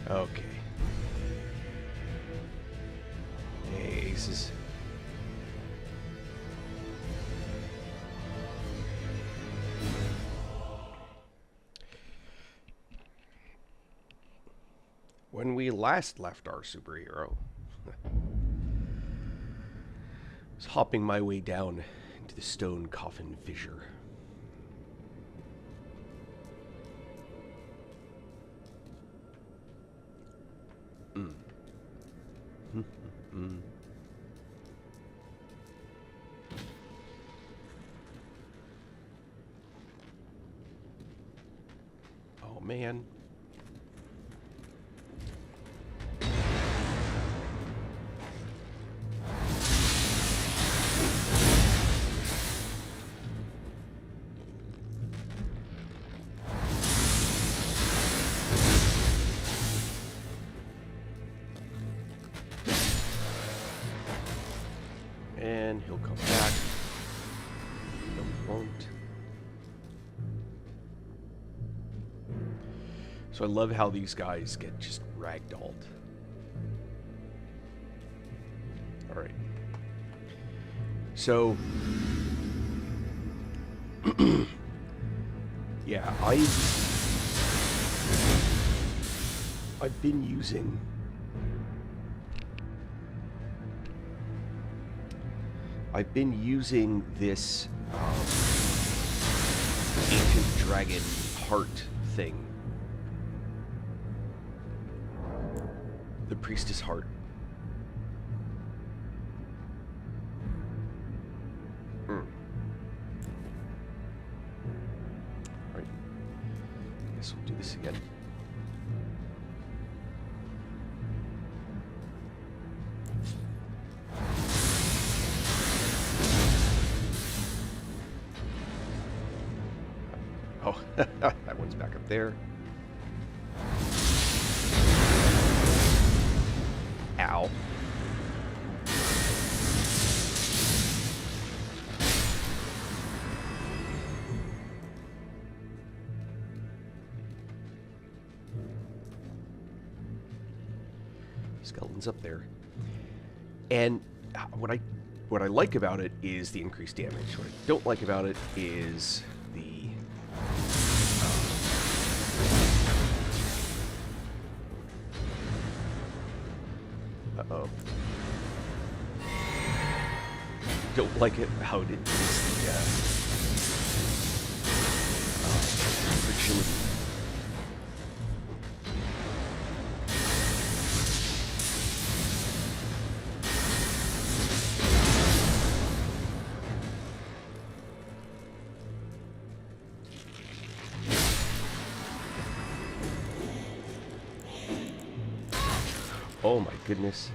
Okay. Aces. When we last left our superhero, I was hopping my way down into the stone coffin fissure. Oh man. And he'll come back. No, he won't. So I love how these guys get just ragdolled. Alright. So... yeah, I've been using... this ancient dragon heart thing. The priestess heart. Alright. Guess we'll do this again. Oh, that one's back up there. Ow. Skeleton's up there. And what I like about it is the increased damage. What I don't like about it is the uh-oh. Don't like it how it is the fragility. Oh my goodness.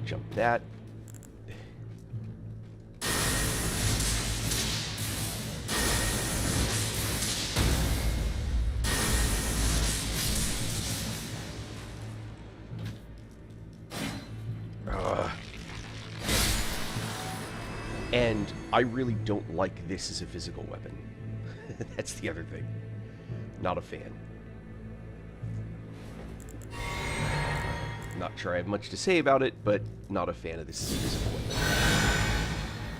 Jump that. And I really don't like this as a physical weapon. That's the other thing. Not a fan. Not sure I have much to say about it, but not a fan of this as a physical weapon.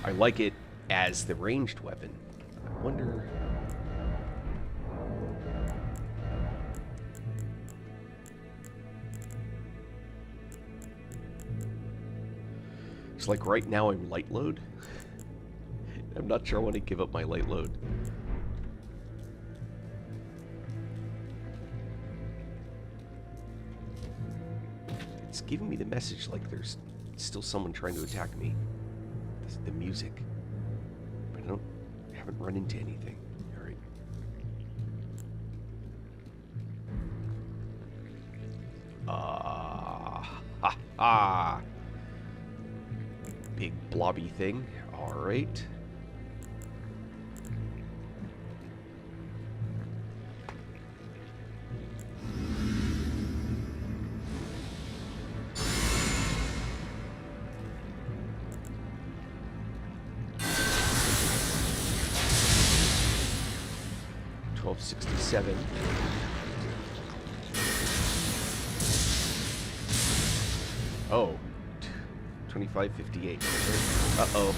I like it as the ranged weapon. I wonder... It's like right now I'm light load. I'm not sure I want to give up my light load. It's giving me the message like there's still someone trying to attack me. The music. But I haven't run into anything. Alright. Ha ha! Big blobby thing. Alright. 1267. Oh, 2558. Uh-oh.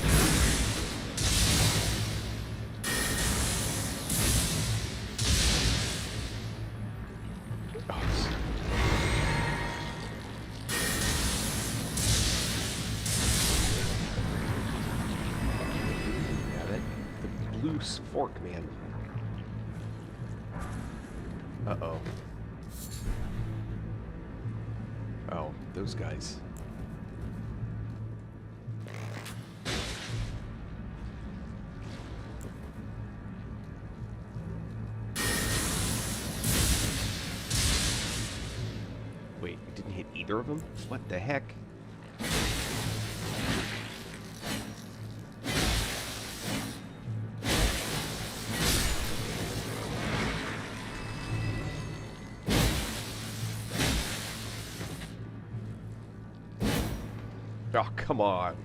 Loose fork, man. Uh-oh. Oh, those guys. Wait, it didn't hit either of them? What the heck? Oh, come on.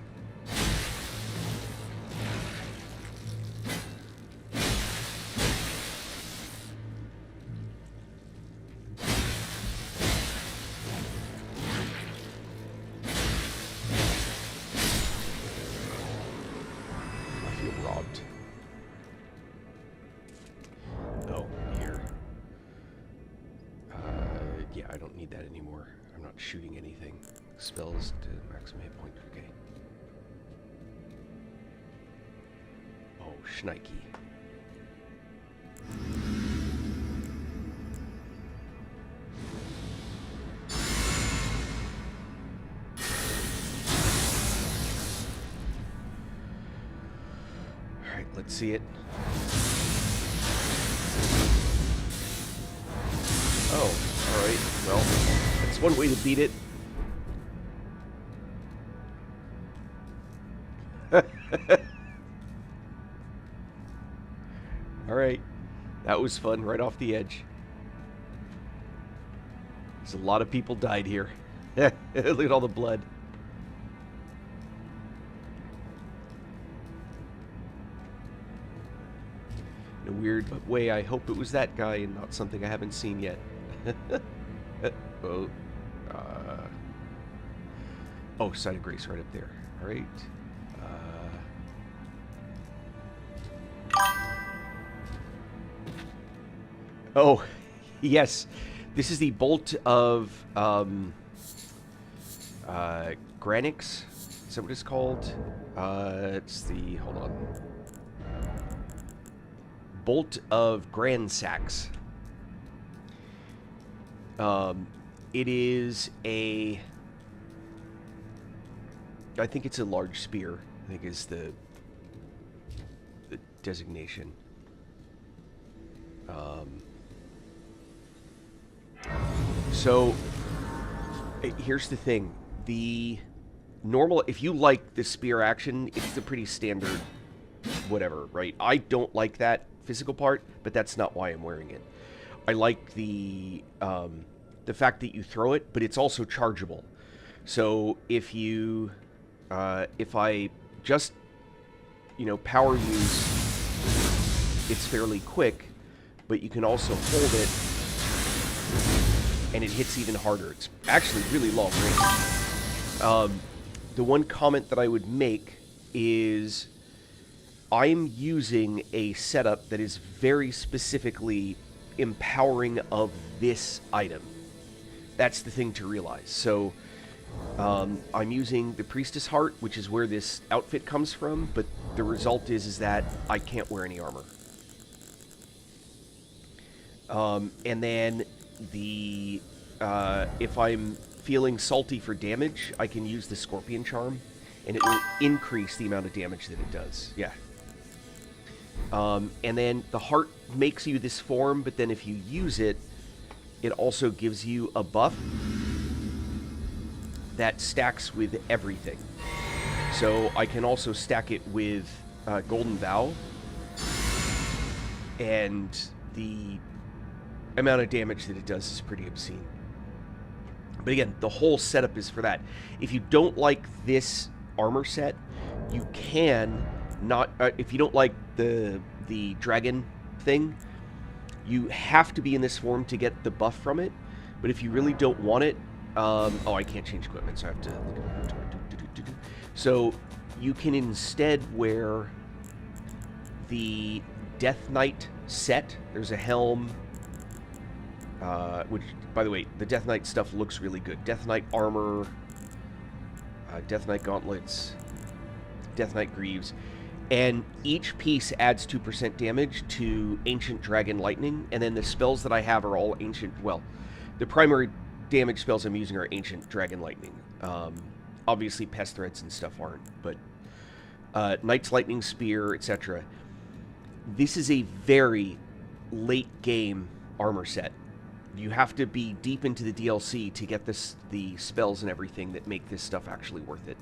I feel robbed. Oh, here. Yeah, I don't need that anymore. I'm not shooting anything. Spells to maximum hit point. Okay. Oh, shnikey. Alright, let's see it. Oh, alright. Well, that's one way to beat it. Alright. That was fun, right off the edge. There's a lot of people died here. Look at all the blood. In a weird way, I hope it was that guy and not something I haven't seen yet. Oh. Oh, Side of Grace right up there. Alright. Oh, yes. This is the Bolt of Granix. Is that what it's called? It's the... Hold on. Bolt of Gransax. It is a... I think it's a large spear. I think is the designation. So, here's the thing. The normal, if you like the spear action, it's the pretty standard whatever, right? I don't like that physical part, but that's not why I'm wearing it. I like the fact that you throw it, but it's also chargeable. So if you, if I just, you know, power use, it's fairly quick, but you can also hold it, and it hits even harder. It's actually really long range. The one comment that I would make is I'm using a setup that is very specifically empowering of this item. That's the thing to realize. So I'm using the Priestess Heart, which is where this outfit comes from, but the result is that I can't wear any armor. And then the if I'm feeling salty for damage, I can use the Scorpion Charm, and it will increase the amount of damage that it does. Yeah. And then the heart makes you this form, but then if you use it, it also gives you a buff that stacks with everything. So I can also stack it with Golden Vow, and the amount of damage that it does is pretty obscene. But again, the whole setup is for that. If you don't like this armor set, you can not... if you don't like the dragon thing, You have to be in this form to get the buff from it, but if you really don't want it, oh, I can't change equipment, so I have to look at my inventory. So you can instead wear the Death Knight set. There's a helm, which, by the way, the Death Knight stuff looks really good. Death Knight armor, Death Knight gauntlets, Death Knight greaves. And each piece adds 2% damage to Ancient Dragon Lightning, and then the spells that I have are all Ancient... Well, the primary damage spells I'm using are Ancient Dragon Lightning. Obviously, Pest Threads and stuff aren't, but Knight's Lightning Spear, etc. This is a very late-game armor set. You have to be deep into the DLC to get the spells and everything that make this stuff actually worth it.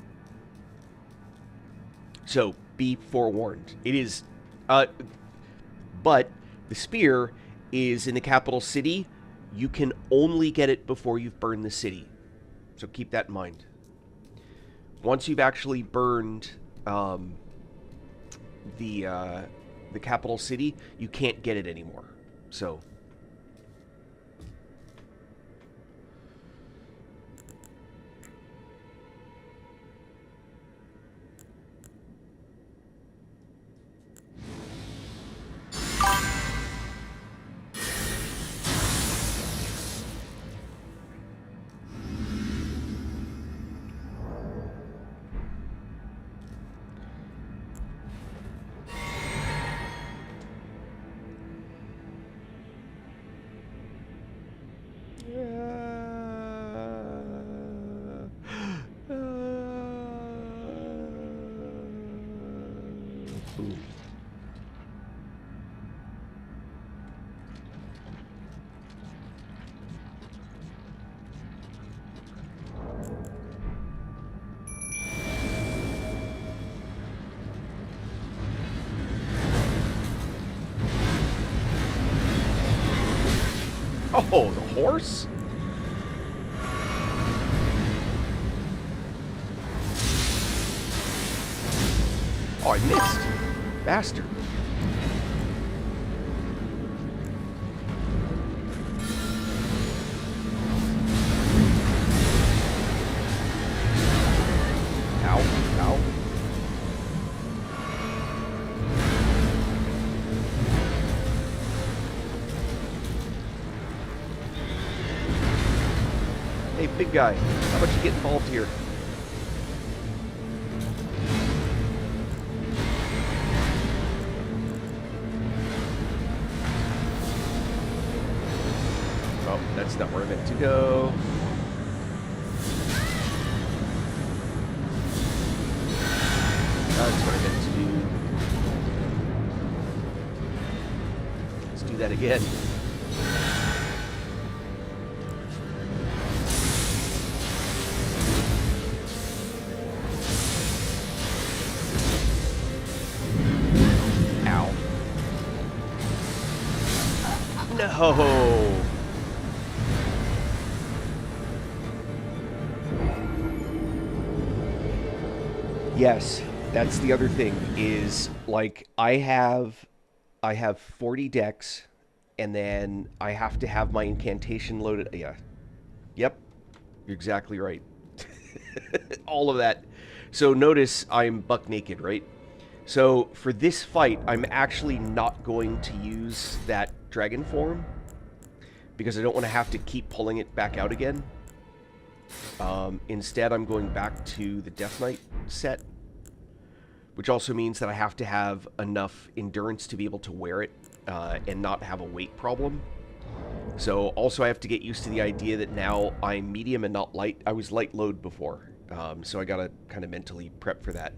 So, be forewarned. It is... but the spear is in the capital city. You can only get it before you've burned the city. So keep that in mind. Once you've actually burned the capital city, you can't get it anymore. So... Oh, the horse? Oh, I missed. Bastard. Ow, ow. Hey, big guy, how about you get involved here? Oh, that's not where I meant to go. That's what I meant to do. Let's do that again. No. Yes, that's the other thing is like I have 40 decks and then I have to have my incantation loaded. Yeah. Yep. You're exactly right. All of that. So notice I'm buck naked, right? So for this fight, I'm actually not going to use that dragon form because I don't want to have to keep pulling it back out again. Instead, I'm going back to the Death Knight set, which also means that I have to have enough endurance to be able to wear it and not have a weight problem. So also I have to get used to the idea that now I'm medium and not light. I was light load before, so I gotta kind of mentally prep for that.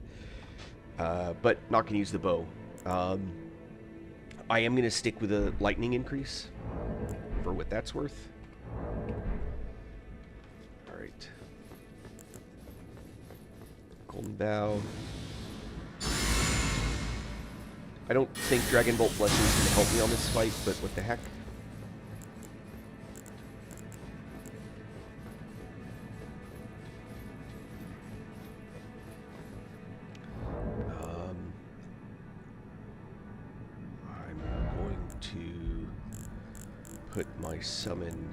But not going to use the bow. I am going to stick with a lightning increase for what that's worth. Alright. Golden Bow. I don't think Dragon Bolt Blessing is going to help me on this fight, but what the heck. I'm going to put my summon...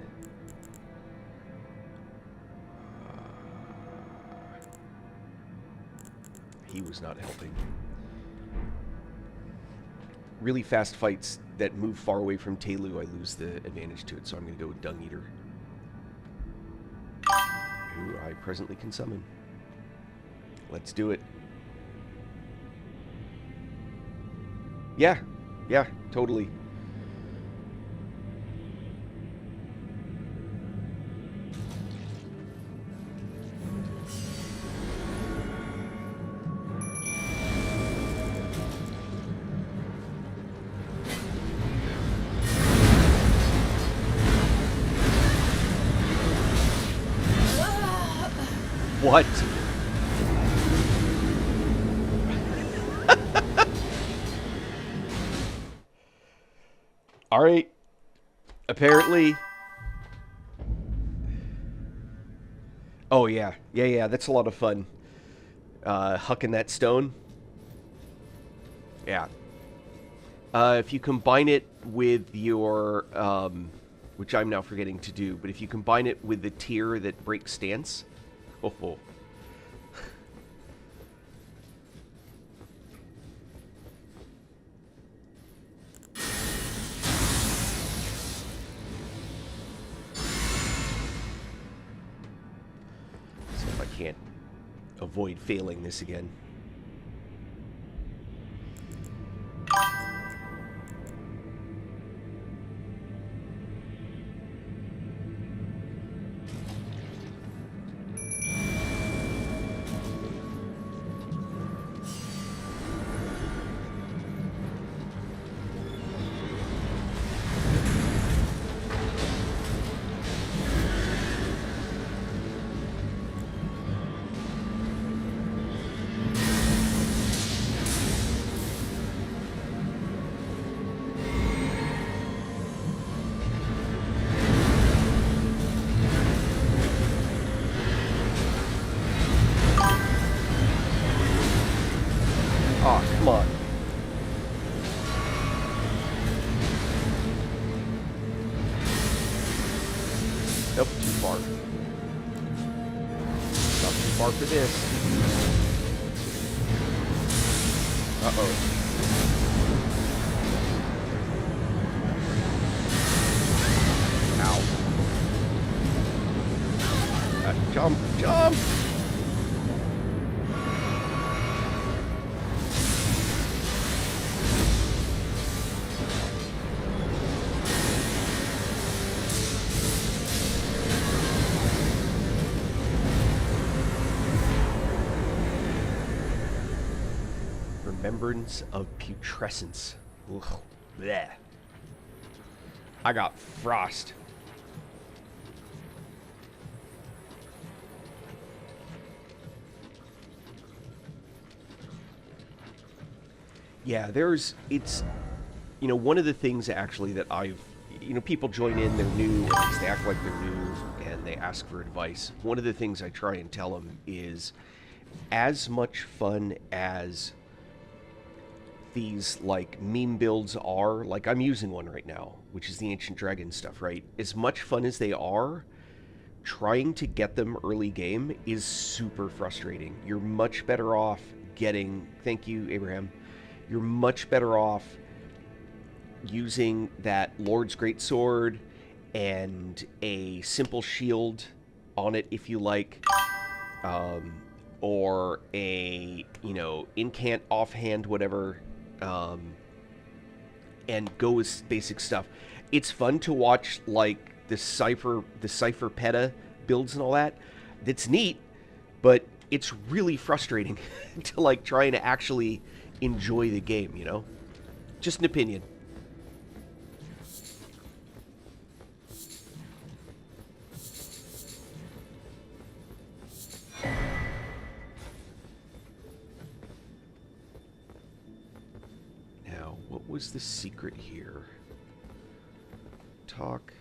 he was not helping. Really fast fights that move far away from Telu, I lose the advantage to it, so I'm going to go with Dung Eater, who I presently can summon. Let's do it. Yeah, totally. What? All right. Apparently. Oh, yeah. Yeah. That's a lot of fun. Hucking that stone. Yeah. If you combine it with your... which I'm now forgetting to do, but if you combine it with the tier that breaks stance... Oh. So if I can't avoid failing this again. Oh, come on. Nope, too far. Not too far for this. Uh-oh. Ow. Jump! Jump! Remembrance of putrescence. Ugh. Bleh. I got frost. Yeah, it's, one of the things actually that I've, people join in, they're new, at least they act like they're new, and they ask for advice. One of the things I try and tell them is, as much fun as these like meme builds are, like I'm using one right now, which is the Ancient Dragon stuff, right? As much fun as they are, trying to get them early game is super frustrating. You're much better off getting, thank you, Abraham, you're much better off using that Lord's Greatsword and a simple shield on it if you like, or a, incant offhand, whatever, and go with basic stuff. It's fun to watch, like, the Cypher Peta builds and all that. That's neat, but it's really frustrating to, like, trying to actually enjoy the game, Just an opinion. Now, what was the secret here? Talk.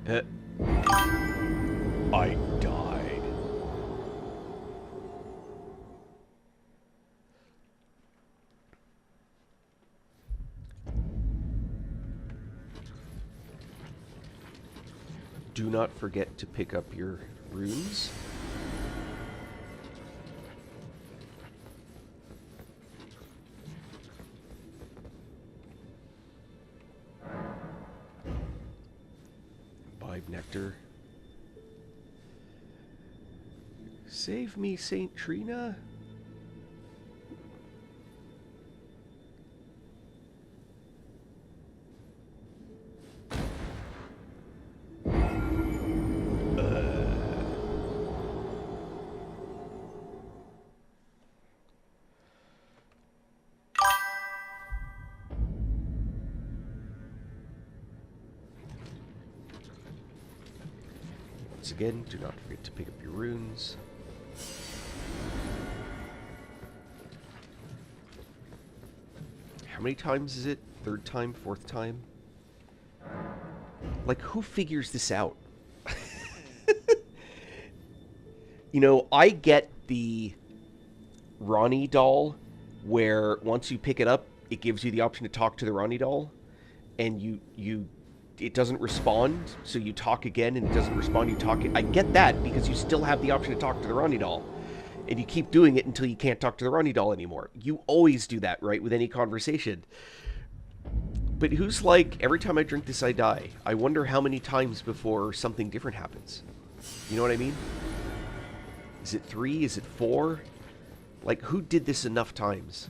Uh, I died. Do not forget to pick up your runes. Imbibe nectar. Save me, Saint Trina. Once again, do not forget to pick up your runes. How many times is it? Third time? Fourth time? Like, who figures this out? You know, I get the Ronnie doll, where once you pick it up, it gives you the option to talk to the Ronnie doll, and it doesn't respond, so you talk again, and it doesn't respond, you talk. I get that, because you still have the option to talk to the Ronnie doll, and you keep doing it until you can't talk to the Ronnie doll anymore. You always do that, right, with any conversation. But who's like, every time I drink this, I die? I wonder how many times before something different happens. You know what I mean? Is it 3? Is it 4? Like, who did this enough times?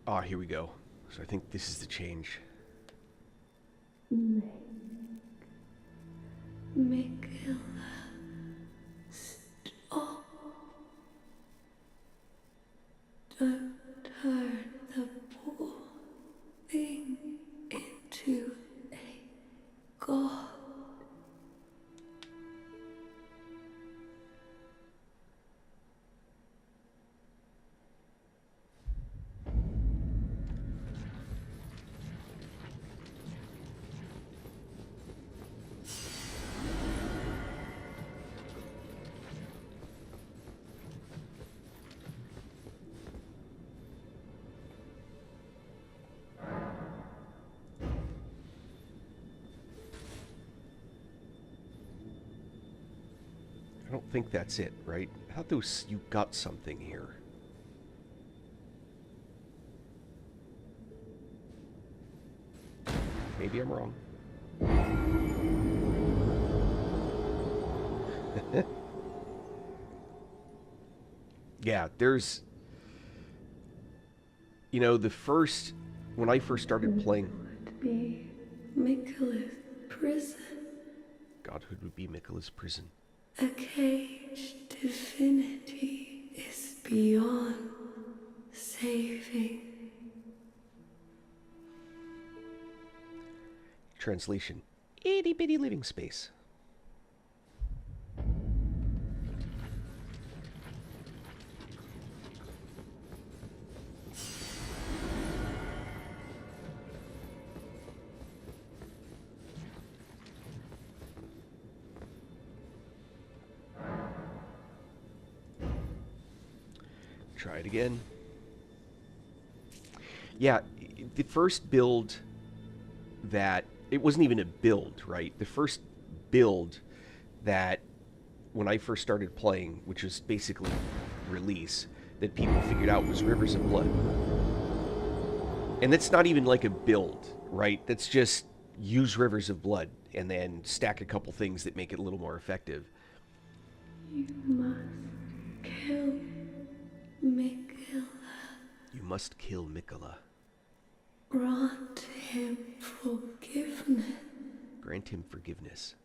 Ah, here we go. So I think this is the change. Mikela, stop. Don't turn the poor thing into a god. I don't think that's it, right? I thought you got something here. Maybe I'm wrong. Yeah, there's... You know, when I first started playing... Would be Mikela's prison. Godhood would be Mikela's prison. A cage divinity is beyond saving. Translation: itty bitty living space. Try it again. Yeah, the first build that... It wasn't even a build, right? The first build that, when I first started playing, which was basically release, that people figured out was Rivers of Blood. And that's not even like a build, right? That's just use Rivers of Blood and then stack a couple things that make it a little more effective. You must kill Mikela. You must kill Mikela. Grant him forgiveness. Grant him forgiveness.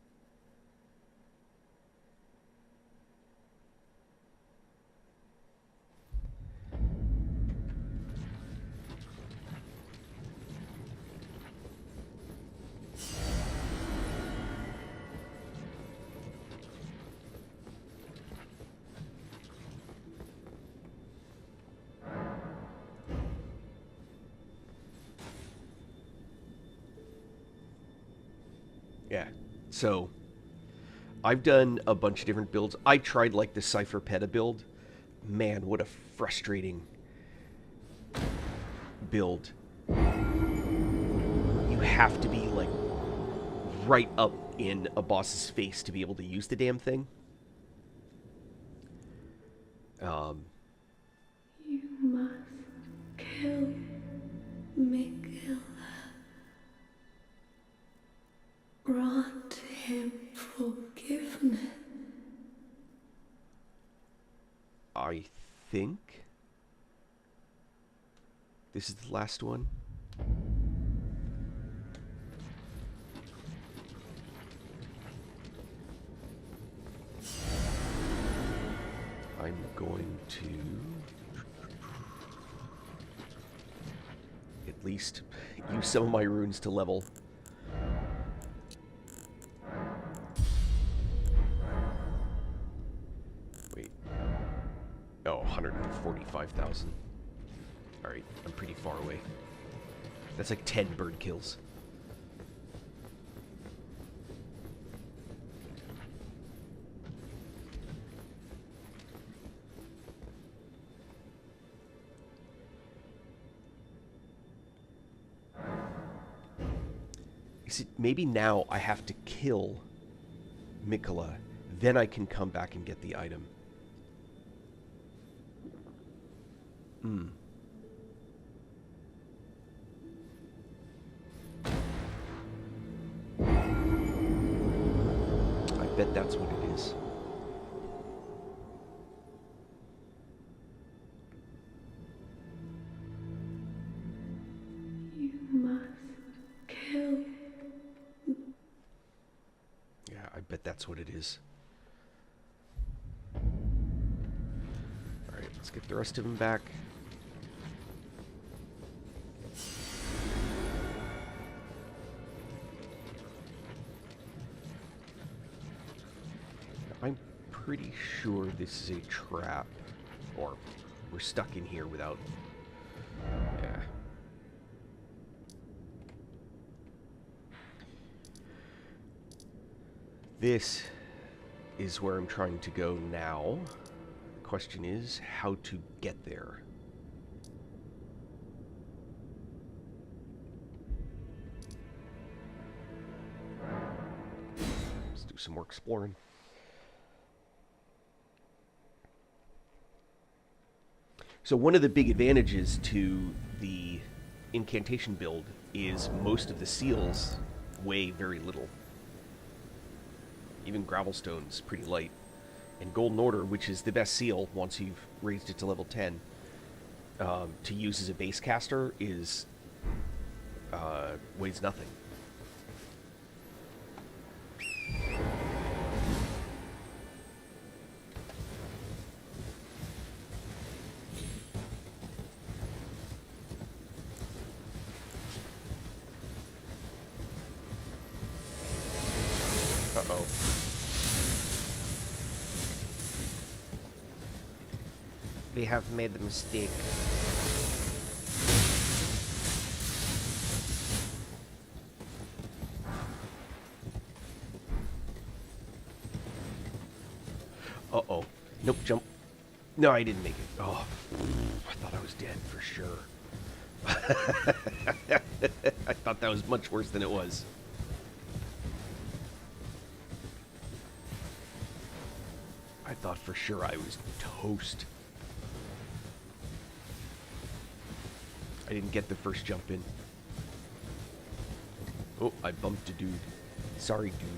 Yeah. So I've done a bunch of different builds. I tried like the Cypher Peta build. Man, what a frustrating build. You have to be like right up in a boss's face to be able to use the damn thing. You must kill Miguel. Grant him forgiveness. I think this is the last one. I'm going to at least use some of my runes to level. Wait. Oh, 145,000. Alright, I'm pretty far away. That's like 10 bird kills. Is it maybe now I have to kill Mikola, then I can come back and get the item. I bet that's what it is. You must kill. Yeah, I bet that's what it is. Alright, let's get the rest of them back. I'm pretty sure this is a trap. Or we're stuck in here without... Yeah. This is where I'm trying to go now. Question is how to get there. Let's do some more exploring. So one of the big advantages to the incantation build is most of the seals weigh very little. Even Gravelstone's pretty light. And Golden Order, which is the best seal once you've raised it to level 10, to use as a base caster is weighs nothing. Uh-oh. We have made the mistake. Uh-oh. Nope, jump. No, I didn't make it. Oh, I thought I was dead for sure. I thought that was much worse than it was. I thought for sure I was toast. I didn't get the first jump in. Oh, I bumped a dude. Sorry, dude.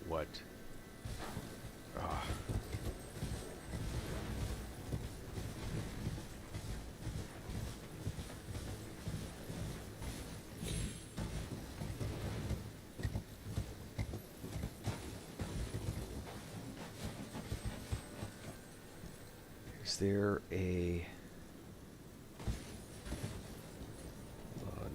What? Ah. Is there a... Hold on.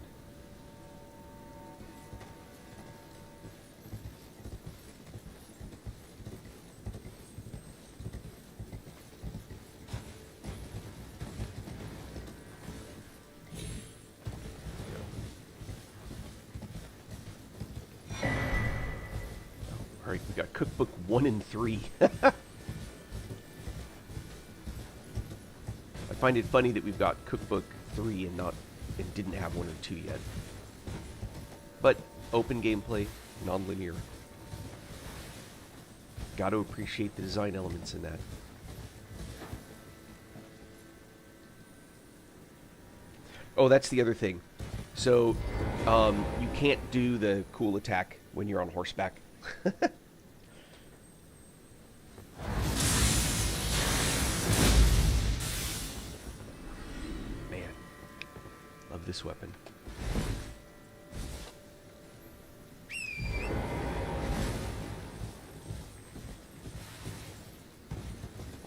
We got cookbook 1 and 3. I find it funny that we've got cookbook 3 and didn't have 1 or 2 yet. But open gameplay, non-linear. Got to appreciate the design elements in that. Oh, that's the other thing. So, you can't do the cool attack when you're on horseback. Man, love this weapon.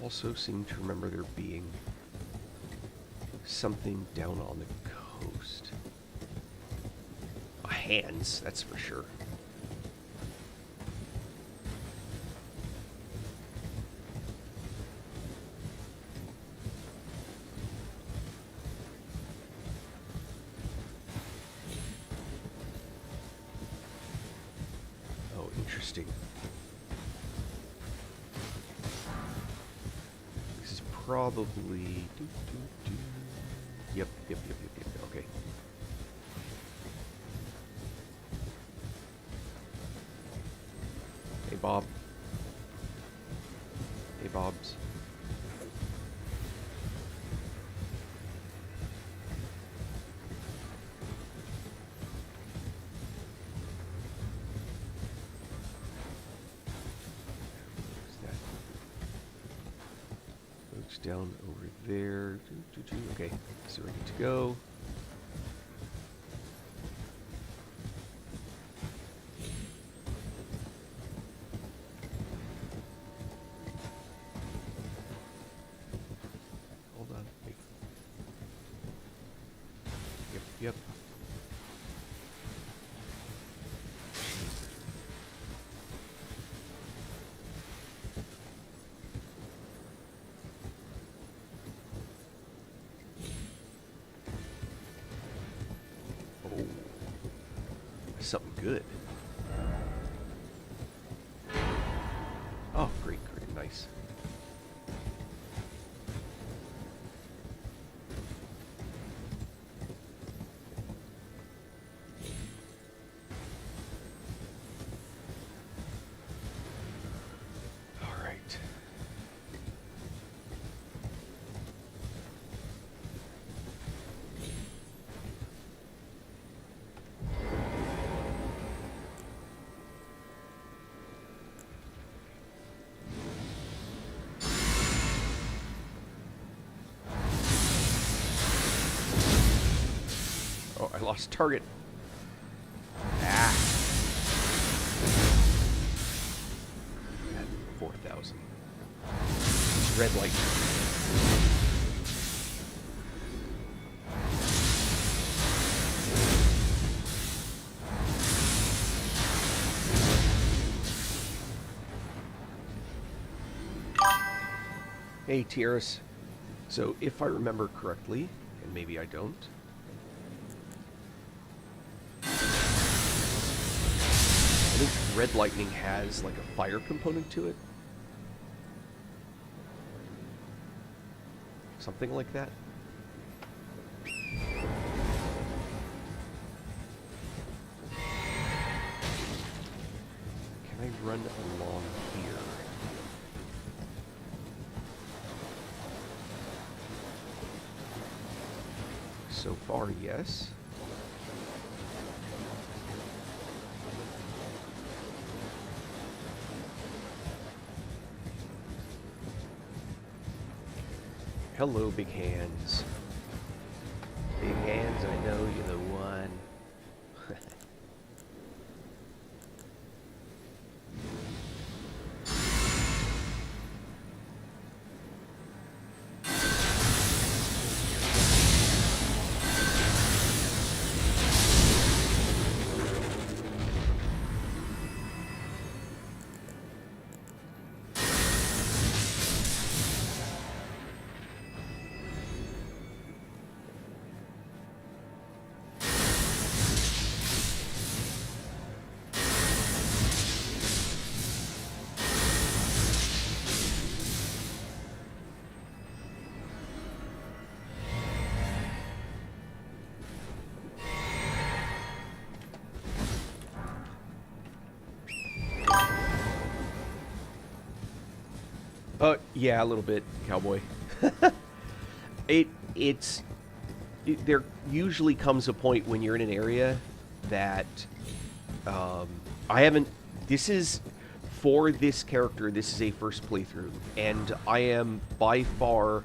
Also seem to remember there being something down on the coast. Hands, that's for sure. Oh, interesting. This is probably... Yep. Okay. Hey, Bob. Hey, Bobs. What's that? Looks down over there. Okay, so ready to go. Yep. Oh, something good. Oh, great, nice. Oh, I lost target. Ah. 4,000. Red light. Hey, Tierras. So, if I remember correctly, and maybe I don't, I think Red Lightning has like a fire component to it. Something like that. Can I run along here? So far, yes. Hello, big hands. Big hands, I know you're the one. Yeah, a little bit, cowboy. It's there usually comes a point when you're in an area that I haven't. This is for this character. This is a first playthrough, and I am by far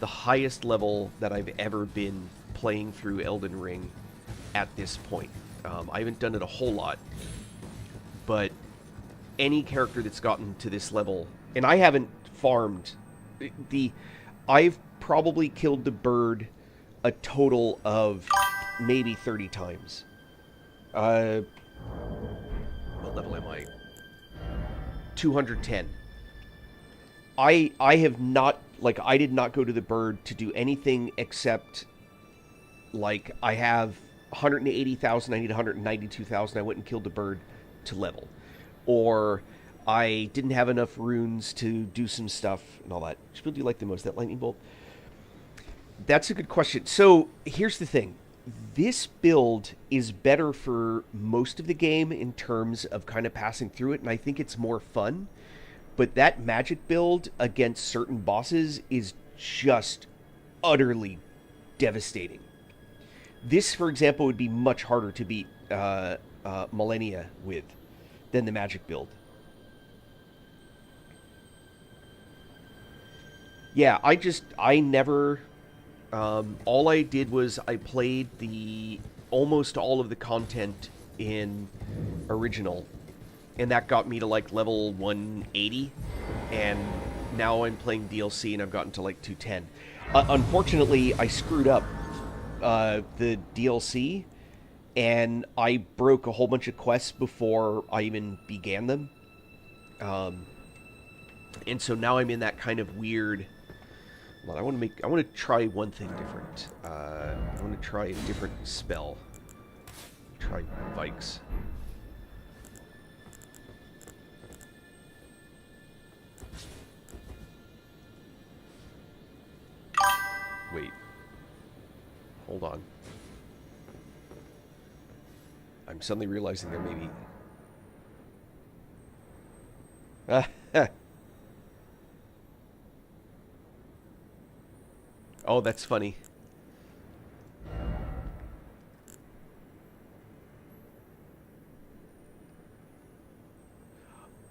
the highest level that I've ever been playing through Elden Ring at this point. I haven't done it a whole lot, but any character that's gotten to this level, and I haven't farmed I've probably killed the bird a total of maybe 30 times. What level am I? 210. I have not, like, I did not go to the bird to do anything except, like, I have 180,000, I need 192,000, I went and killed the bird to level. Or I didn't have enough runes to do some stuff and all that. Which build do you like the most? That lightning bolt? That's a good question. So here's the thing. This build is better for most of the game in terms of kind of passing through it, and I think it's more fun. But that magic build against certain bosses is just utterly devastating. This, for example, would be much harder to beat Millennia with than the magic build. Yeah, I never, all I did was I played almost all of the content in original, and that got me to, like, level 180, and now I'm playing DLC, and I've gotten to, like, 210. Unfortunately, I screwed up the DLC, and I broke a whole bunch of quests before I even began them. And so now I'm in that kind of weird... I want to try one thing different. I want to try a different spell. Try Vikes. Wait. Hold on. I'm suddenly realizing there may be... Oh, that's funny.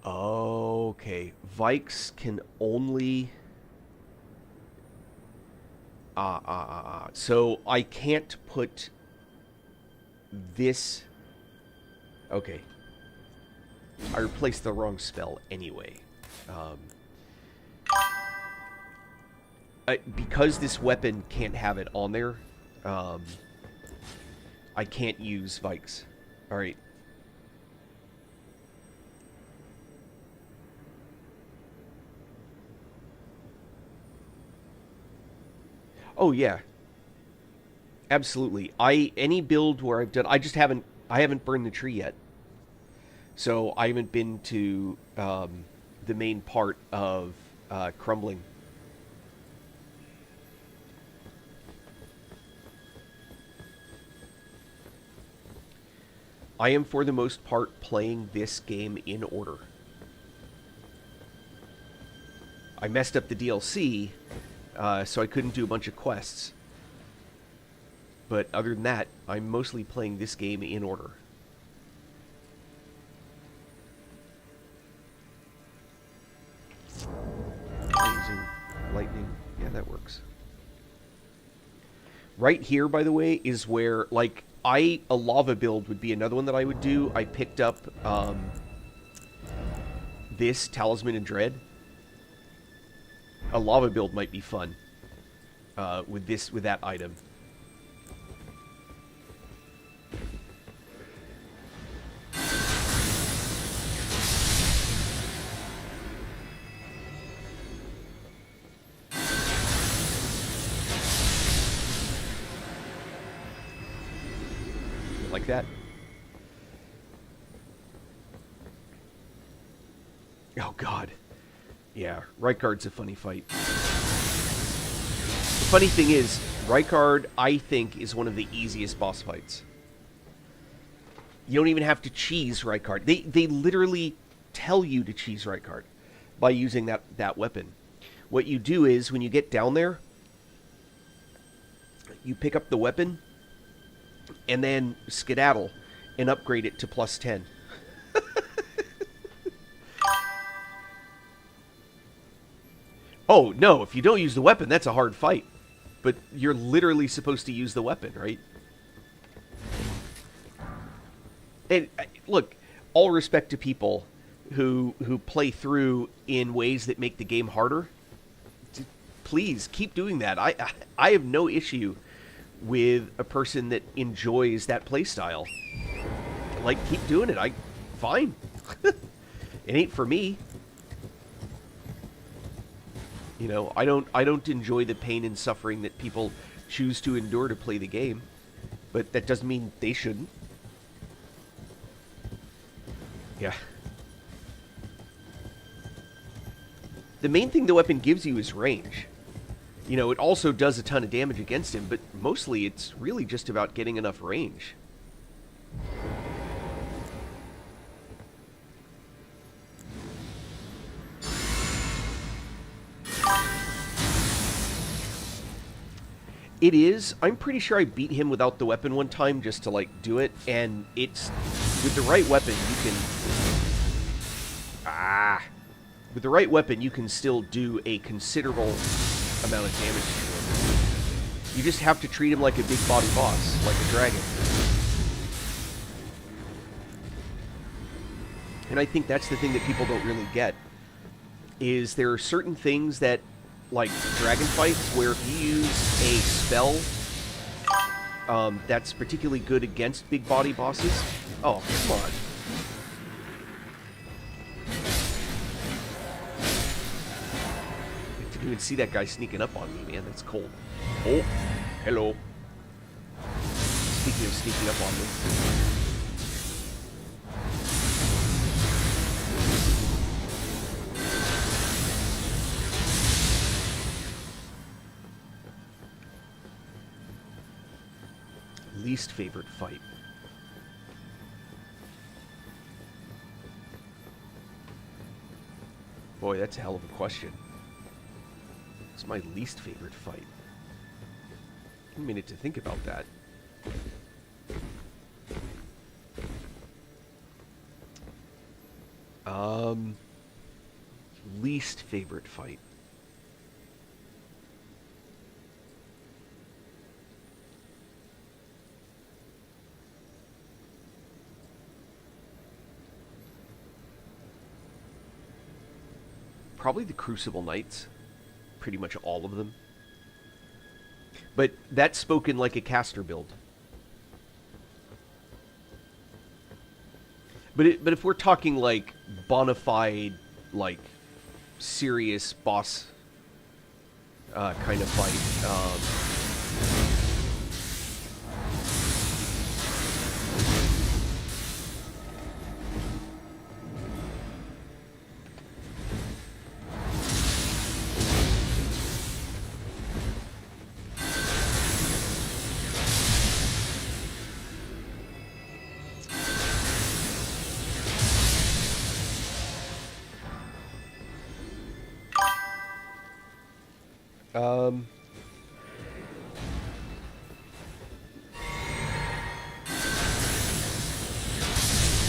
Okay. Vikes can only... So I can't put this... Okay. I replaced the wrong spell anyway. Because this weapon can't have it on there, I can't use Vikes. Alright. Oh yeah. Absolutely. Any build where I've done, I haven't burned the tree yet. So I haven't been to the main part of crumbling. I am, for the most part, playing this game in order. I messed up the DLC, so I couldn't do a bunch of quests. But other than that, I'm mostly playing this game in order. Using lightning. Yeah, that works. Right here, by the way, is where, like... a lava build would be another one that I would do. I picked up this Talisman and Dread. A lava build might be fun with that item. Like that. Oh god. Yeah, Rykard's a funny fight. The funny thing is, Rykard, I think, is one of the easiest boss fights. You don't even have to cheese Rykard. They literally tell you to cheese Rykard by using that weapon. What you do is, when you get down there, you pick up the weapon, and then skedaddle and upgrade it to plus 10. Oh, no, if you don't use the weapon, that's a hard fight. But you're literally supposed to use the weapon, right? And look, all respect to people who play through in ways that make the game harder. Please keep doing that. I have no issue with a person that enjoys that playstyle. Like, keep doing it. Fine. It ain't for me. You know, I don't enjoy the pain and suffering that people choose to endure to play the game, but that doesn't mean they shouldn't. Yeah. The main thing the weapon gives you is range. You know, it also does a ton of damage against him, but mostly it's really just about getting enough range. It is. I'm pretty sure I beat him without the weapon one time just to, like, do it. And it's... With the right weapon, you can... With the right weapon, you can still do a considerable amount of damage to him. You just have to treat him like a big body boss, like a dragon. And I think that's the thing that people don't really get. Is there are certain things that... like dragon fights, where if you use a spell that's particularly good against big body bosses. Oh, come on. I didn't even see that guy sneaking up on me, man. That's cold. Oh, hello. Speaking of sneaking up on me. Least favorite fight. Boy, that's a hell of a question. What's my least favorite fight? A minute to think about that. Least favorite fight. Probably the Crucible Knights. Pretty much all of them. But that's spoken like a caster build. But if we're talking like bona fide, like serious boss kind of fight,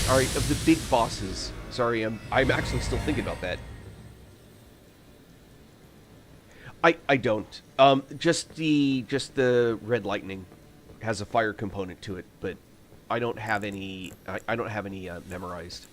Alright, of the big bosses. Sorry, I'm actually still thinking about that. I don't. Just the Red Lightning has a fire component to it, but I don't have any memorized.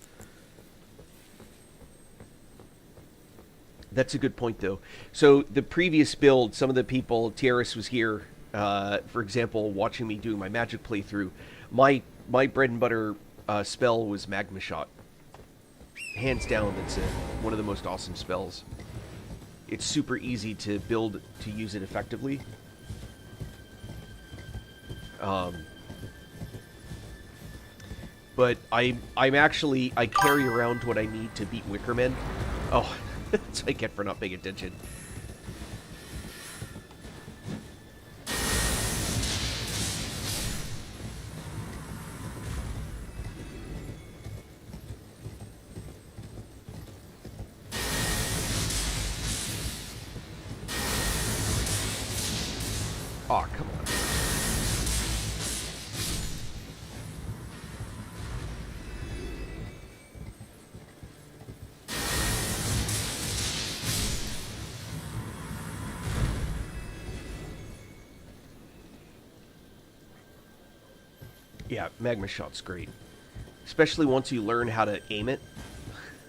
That's a good point, though. So the previous build, some of the people, Tierras was here, for example, watching me doing my magic playthrough. My bread and butter spell was Magma Shot. Hands down, that's one of the most awesome spells. It's super easy to build to use it effectively. But I carry around what I need to beat Wickerman. Oh, that's what I get for not paying attention. Aw, come on. Yeah, Magma Shot's great. Especially once you learn how to aim it.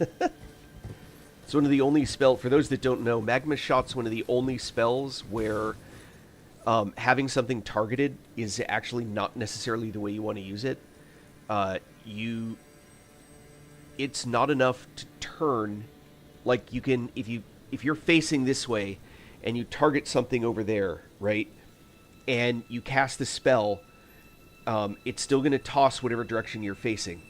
It's one of the only spell, for those that don't know, Magma Shot's one of the only spells where having something targeted is actually not necessarily the way you want to use it. It's not enough to turn. Like you can, if you're facing this way and you target something over there, right, and you cast the spell, it's still going to toss whatever direction you're facing,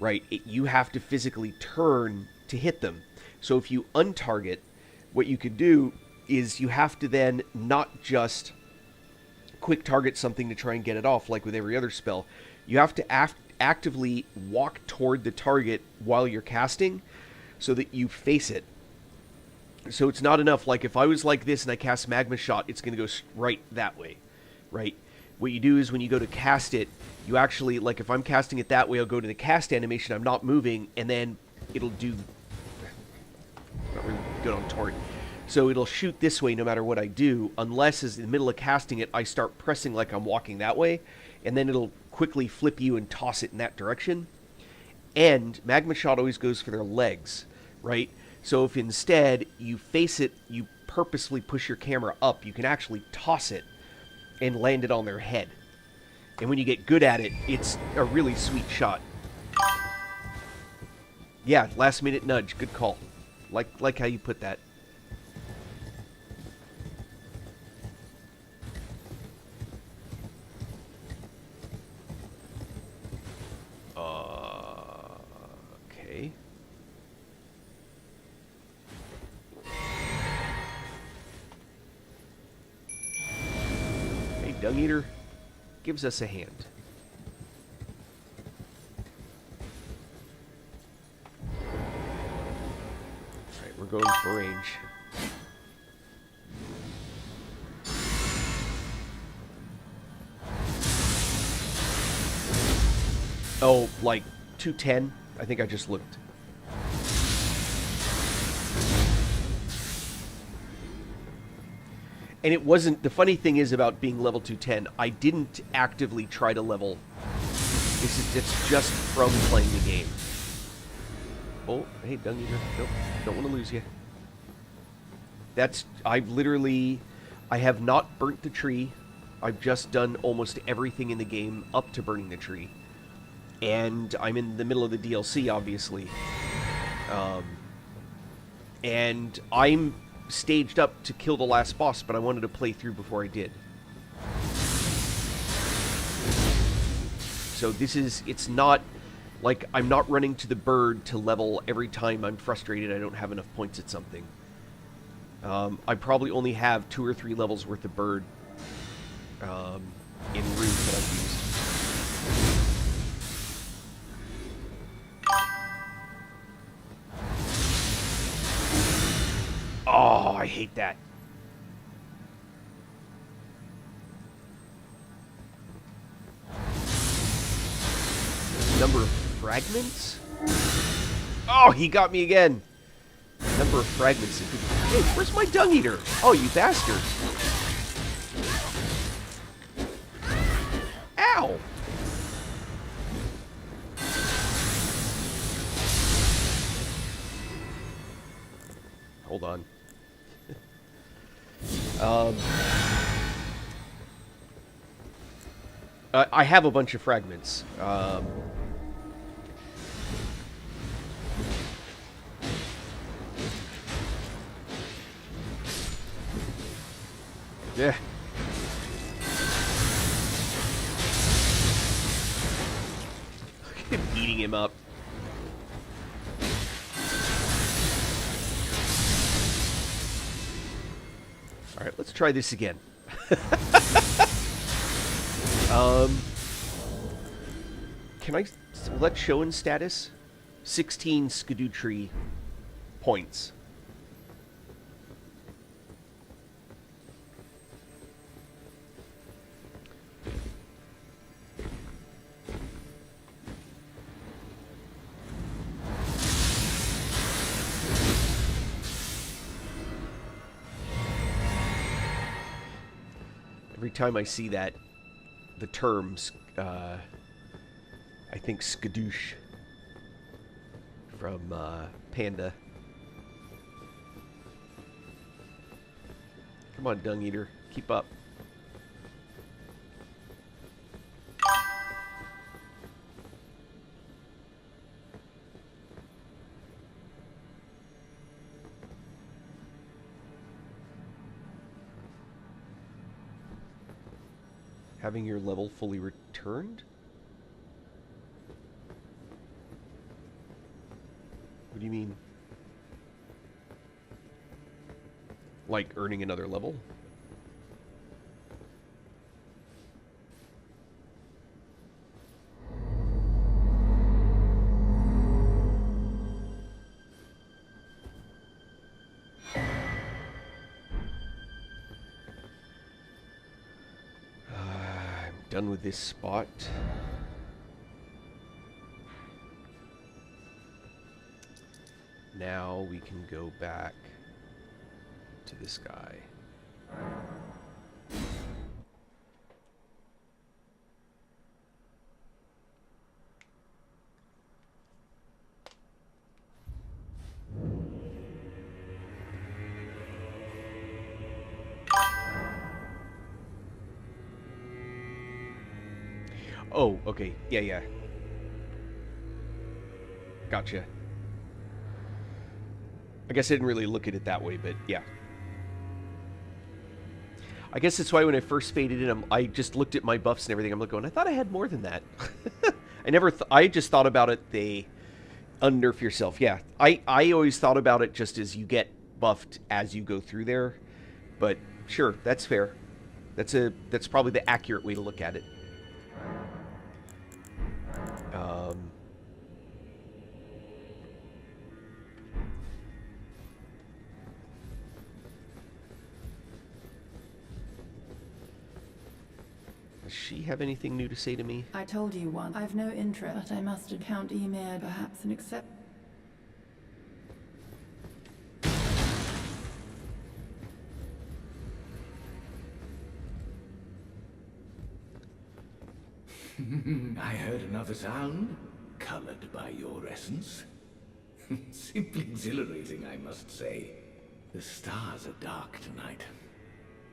right? You have to physically turn to hit them. So if you untarget, what you could do is you have to then not just quick target something to try and get it off like with every other spell. You have to actively walk toward the target while you're casting so that you face it. So it's not enough, like if I was like this and I cast Magma Shot, it's going to go right that way, right? What you do is when you go to cast it, you actually, like if I'm casting it that way, I'll go to the cast animation, I'm not moving, and then it'll do, not really good on torrent. So it'll shoot this way no matter what I do, unless as in the middle of casting it, I start pressing like I'm walking that way, and then it'll quickly flip you and toss it in that direction. And Magma Shot always goes for their legs, right? So if instead you face it, you purposefully push your camera up, you can actually toss it and land it on their head. And when you get good at it, it's a really sweet shot. Yeah, last minute nudge, good call. Like how you put that. Okay. Hey, Dung Eater gives us a hand. Alright, we're going for range. Oh, like 210? I think I just looked. And it wasn't, the funny thing is about being level 210, I didn't actively try to level. It's just from playing the game. Oh, hey, Dung Eater. Nope, don't want to lose you. I have not burnt the tree. I've just done almost everything in the game up to burning the tree. And I'm in the middle of the DLC, obviously. And I'm staged up to kill the last boss, but I wanted to play through before I did. So it's not like I'm not running to the bird to level every time I'm frustrated I don't have enough points at something. I probably only have 2 or 3 levels worth of bird in runes that I've used. Oh, I hate that. Number of fragments? Oh, he got me again. Number of fragments. Hey, where's my Dung Eater? Oh, you bastard. Ow. Hold on. I have a bunch of fragments. Yeah. Beating him up. Alright, let's try this again. Will that show in status? 16 Skidoo Tree points. Every time I see that, the terms, I think skadoosh from Panda. Come on, Dung Eater. Keep up. Having your level fully returned? What do you mean? Like earning another level? I'm done with this spot. Now we can go back to this guy. Oh, okay. Yeah. Gotcha. I guess I didn't really look at it that way, but yeah. I guess that's why when I first faded in, I just looked at my buffs and everything. I'm like going, I thought I had more than that. I just thought about it, they unnerf yourself. Yeah, I always thought about it just as you get buffed as you go through there. But sure, that's fair. That's probably the accurate way to look at it. Does she have anything new to say to me? I told you once, I've no interest, but I must account Emir perhaps an accept. I heard another sound, colored by your essence. Simply exhilarating, I must say. The stars are dark tonight.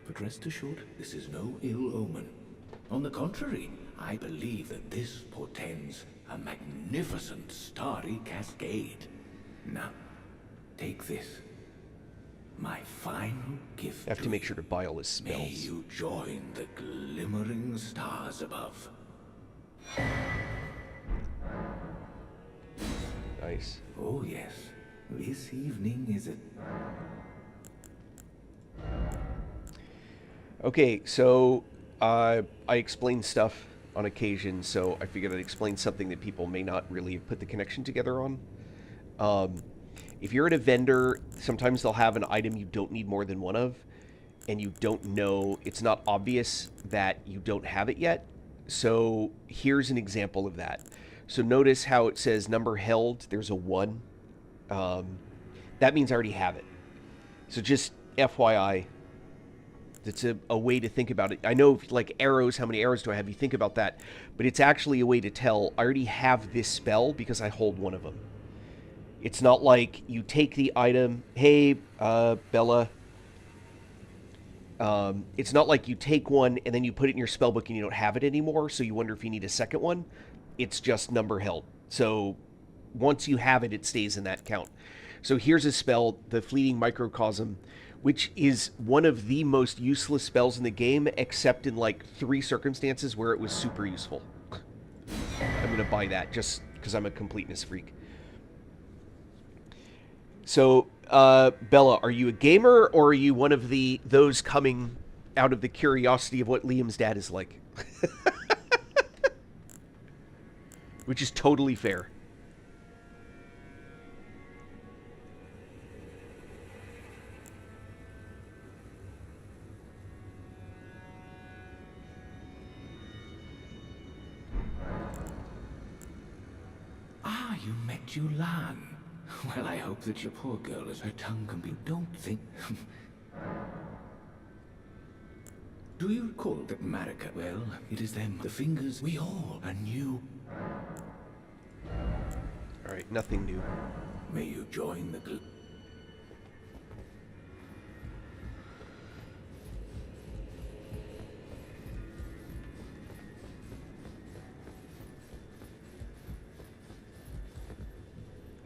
But rest assured, this is no ill omen. On the contrary, I believe that this portends a magnificent starry cascade. Now, take this. My final gift. I have to make sure to buy all his spells. May you join the glimmering stars above. Nice. Oh yes, this evening is a... Okay, so I explain stuff on occasion, so I figured I'd explain something that people may not really put the connection together on. If you're at a vendor, sometimes they'll have an item you don't need more than one of, and you don't know, it's not obvious that you don't have it yet. So here's an example of that. So notice how it says number held, there's a 1. That means I already have it. So just FYI, it's a way to think about it. I know, like arrows, how many arrows do I have? You think about that. But it's actually a way to tell, I already have this spell because I hold one of them. It's not like you take the item, hey, Bella. It's not like you take one and then you put it in your spellbook and you don't have it anymore, so you wonder if you need a second one. It's just number held. So once you have it, it stays in that count. So here's a spell, the Fleeting Microcosm, which is one of the most useless spells in the game, except in like 3 circumstances where it was super useful. I'm going to buy that just because I'm a completeness freak. So, Bella, are you a gamer or are you one of those coming out of the curiosity of what Liam's dad is like? Which is totally fair. Ah, you met Yulan. Well, I hope that your poor girl, as her tongue can be... Don't think... Do you recall that Marika? Well, it is them, the fingers, we all, a new... Alright, nothing new. May you join the group.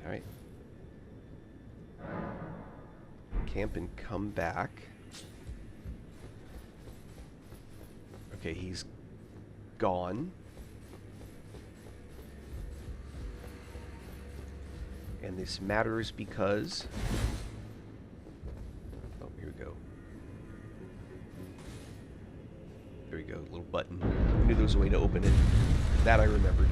Alright. Camp and come back. Okay, he's gone. And this matters because... Oh, here we go. There we go, little button. I knew there was a way to open it. That I remembered.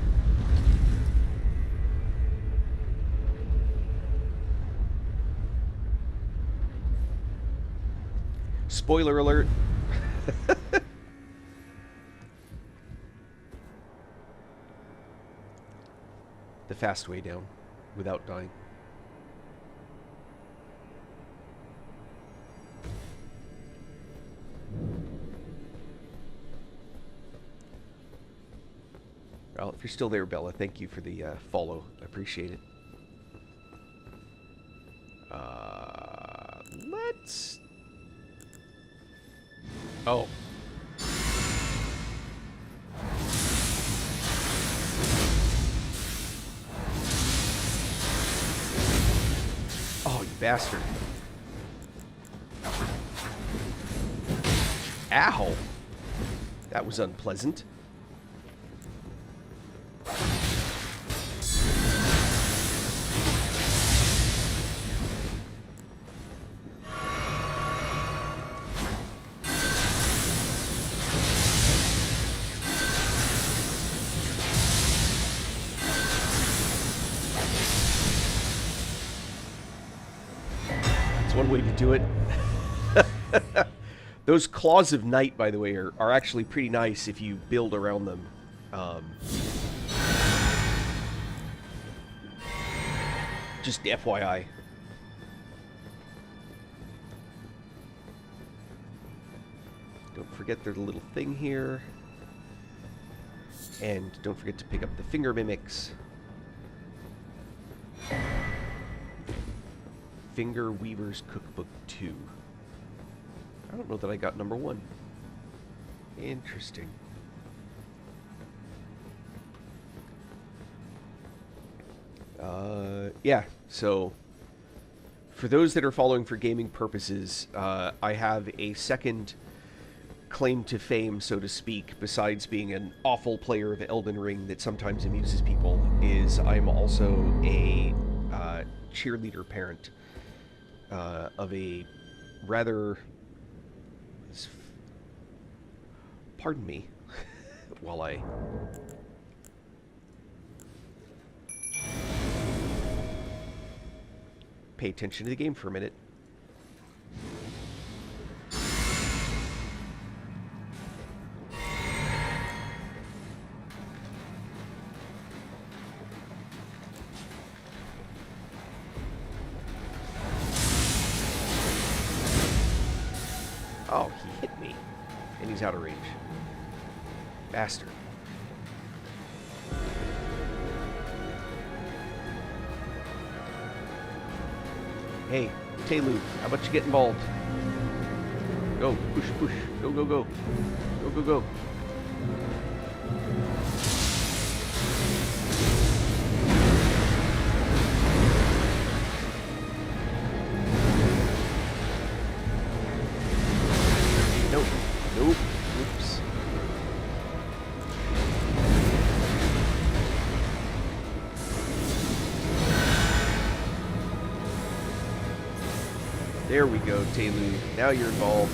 Spoiler alert. The fast way down without dying. Well, if you're still there, Bella, thank you for the follow. I appreciate it. Let's... Oh. Oh, you bastard. Ow. That was unpleasant. One way to do it. Those Claws of Night, by the way, are actually pretty nice if you build around them. Just FYI. Don't forget there's a little thing here. And don't forget to pick up the finger mimics. Finger Weaver's Cookbook 2. I don't know that I got number 1. Interesting. Yeah, so for those that are following for gaming purposes, I have a second claim to fame, so to speak, besides being an awful player of Elden Ring that sometimes amuses people, is I'm also a cheerleader parent. Of a rather... Pardon me, while I... pay attention to the game for a minute. Oh, he hit me. And he's out of range. Bastard. Hey, Telu, how about you get involved? Go, push, push. Go, go, go. Go, go, go. Nope. Nope. Oops. There we go, Telu. Now you're involved.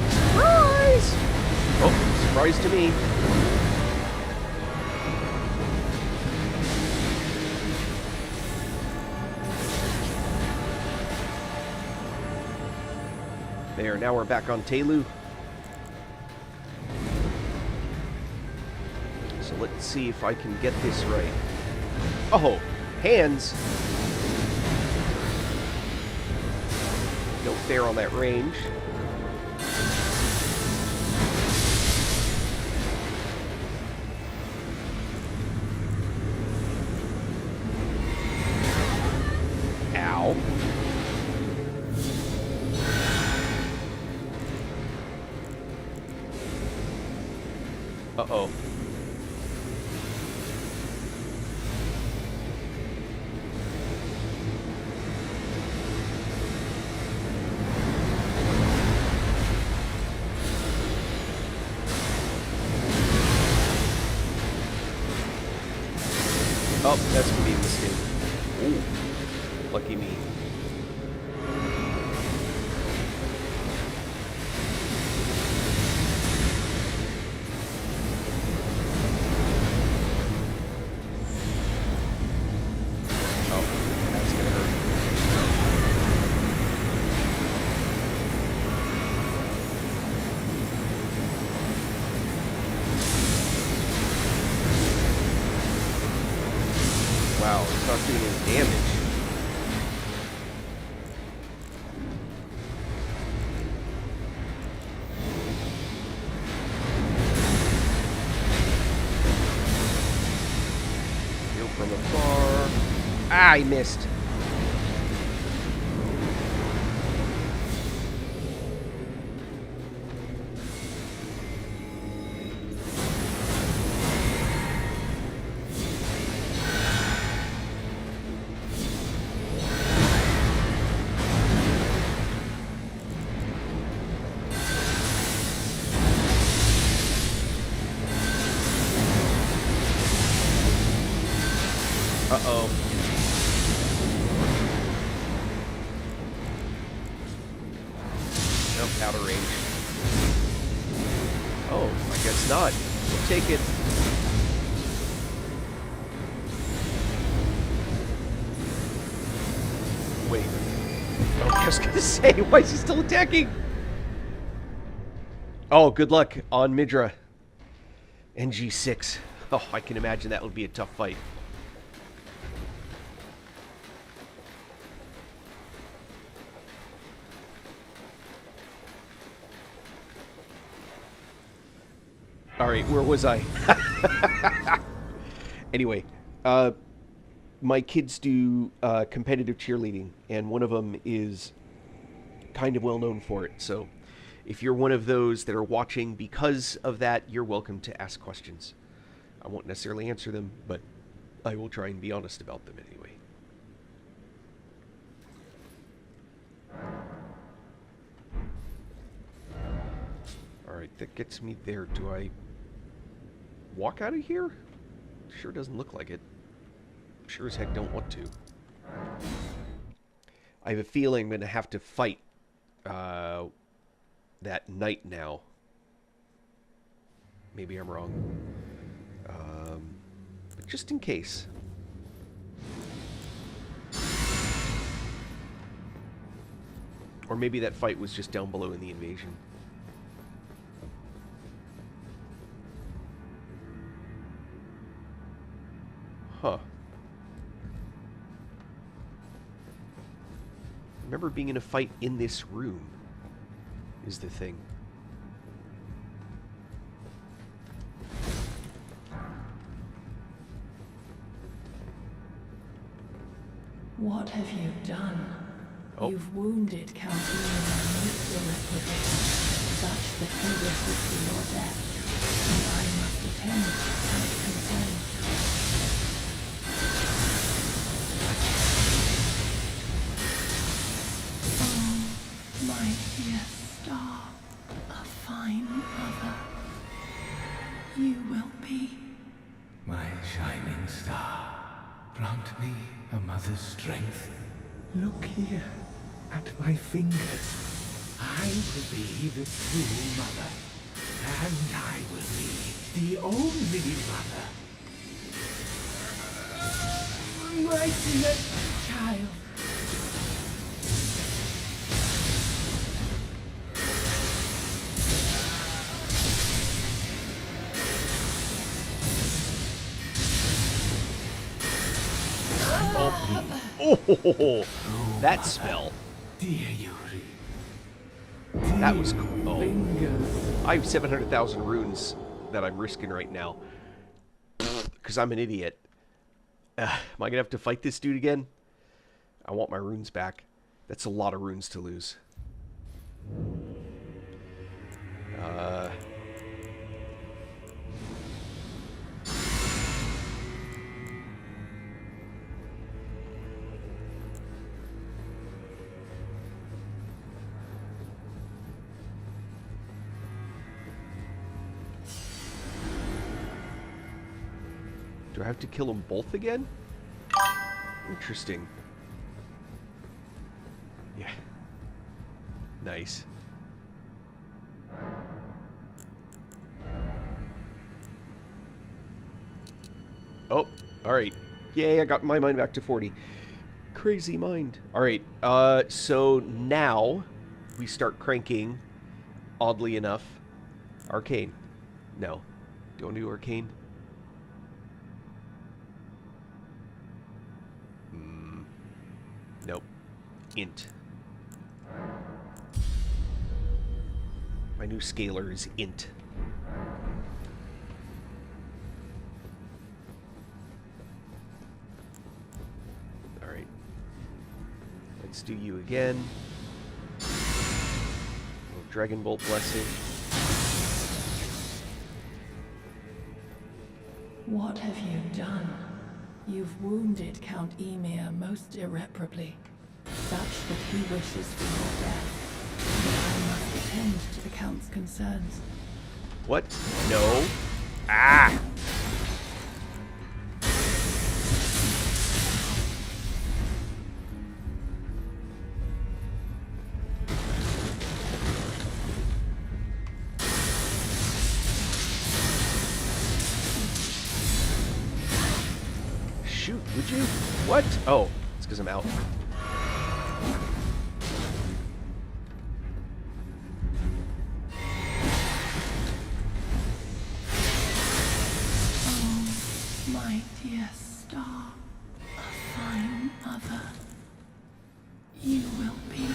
Surprise! Oh, surprise to me. There, now we're back on Telu. So let's see if I can get this right. Oh, hands. No fair on that range. Ow. Uh-oh. Oh, that's gonna be a mistake. Ooh. Lucky me. Oh, that's gonna hurt. Wow, it's not doing any damage. Go from afar. Ah, I missed. Uh-oh. Nope, out of range. Oh, I guess not. We'll take it. Wait. Oh, I was gonna say, why is he still attacking? Oh, good luck on Midra. NG6. Oh, I can imagine that would be a tough fight. Alright, where was I? Anyway, my kids do competitive cheerleading, and one of them is kind of well known for it. So if you're one of those that are watching because of that, you're welcome to ask questions. I won't necessarily answer them, but I will try and be honest about them anyway. Alright, that gets me there. Do I walk out of here? Sure doesn't look like it. Sure as heck don't want to. I have a feeling I'm going to have to fight that knight now. Maybe I'm wrong. But just in case. Or maybe that fight was just down below in the invasion. Huh. I remember being in a fight in this room, is the thing. What have you done? Oh. You've wounded Count Ian needlessly. Such that he wishes for your death, and I must attend and consent. Oh, my dear star, a fine mother, you will be. My shining star, grant me a mother's strength. Look here, at my fingers. I will be the true mother, and I will be the only mother. My dear child. Oh, that spell. Dear Yuri. That was cool. Oh. Fingers. I have 700,000 runes that I'm risking right now. Because I'm an idiot. Am I going to have to fight this dude again? I want my runes back. That's a lot of runes to lose. Do I have to kill them both again? Interesting. Yeah. Nice. Oh, alright. Yay, I got my mind back to 40. Crazy mind. Alright, so now we start cranking, oddly enough, Arcane. No. Don't do Arcane. Nope. Int. My new scalar is int. Alright. Let's do you again. Dragon Bolt Blessing. What have you done? You've wounded Count Emir most irreparably, such that he wishes for your death. And I must attend to the Count's concerns. What? No. Ah! Shoot, would you? What? Oh, it's because I'm out. Oh, my dear star, a fine mother. You will be.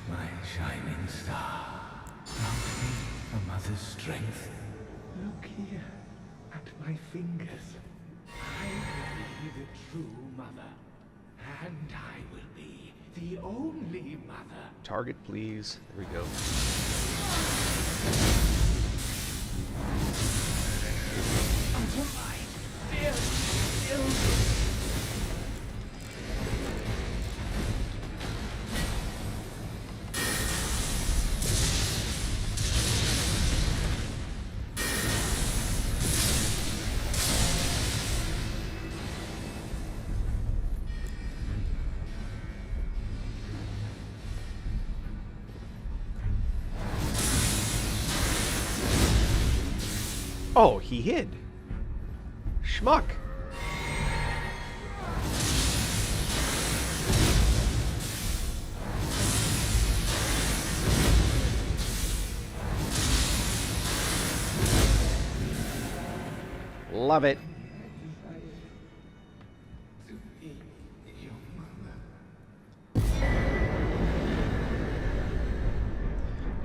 My shining star. Grant me a mother's strength. Look here at my fingers. I will be the true mother. And I will be the only mother. Target, please. There we go. My dear children. Oh, he hid. Schmuck. Love it.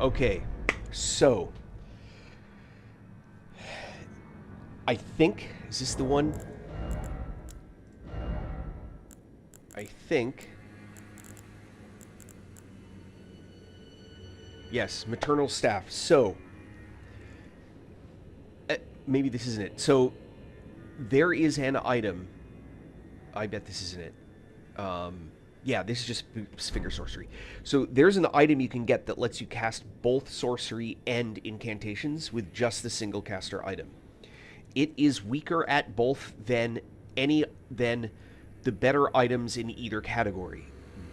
Okay, so I think, is this the one? I think. Yes, maternal staff. So, maybe this isn't it. So, there is an item. I bet this isn't it. Yeah, this is just finger sorcery. So, there's an item you can get that lets you cast both sorcery and incantations with just the single caster item. It is weaker at both than the better items in either category,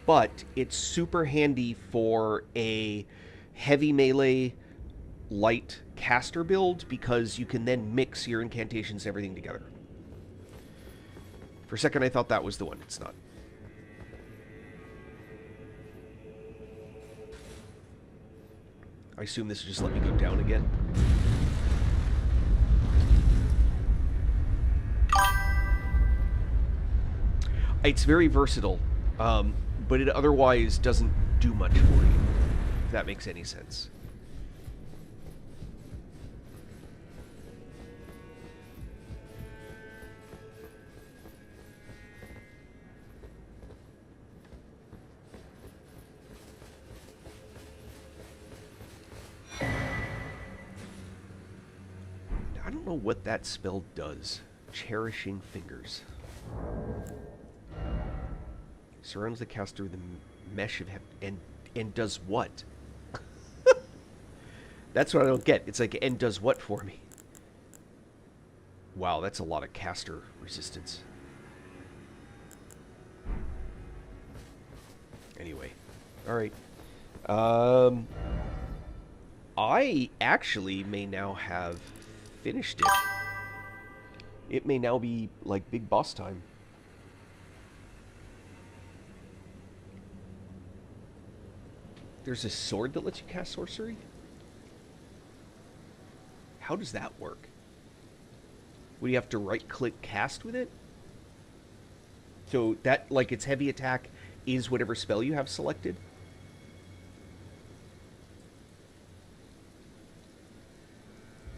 but it's super handy for a heavy melee light caster build because you can then mix your incantations and everything together. For a second I thought that was the one. It's not. I assume this will just let me go down again. It's very versatile, but it otherwise doesn't do much for you, if that makes any sense. I don't know what that spell does. Cherishing Fingers. Surrounds the caster with a mesh of and does what? That's what I don't get. It's like, and does what for me? Wow, that's a lot of caster resistance. Anyway. Alright. I actually may now have finished it. It may now be, like, big boss time. There's a sword that lets you cast sorcery? How does that work? Would you have to right-click cast with it? So that, like, its heavy attack is whatever spell you have selected?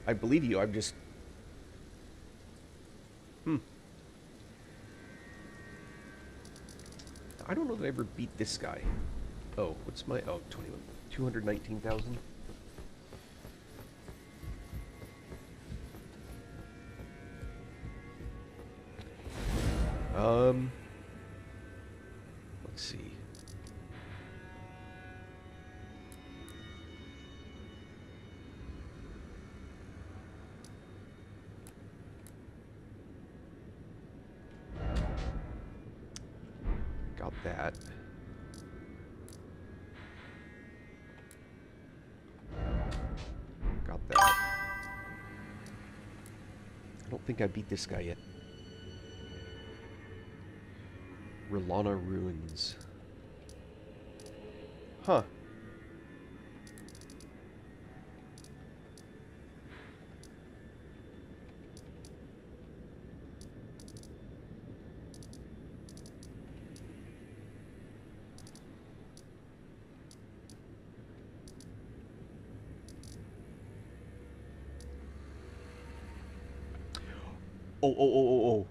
I believe you, I'm just... I don't know that I ever beat this guy. Oh, what's my... Oh, 21. 219,000? Let's see. Got that. Got that. I don't think I beat this guy yet. Relana Ruins. Huh. Oh.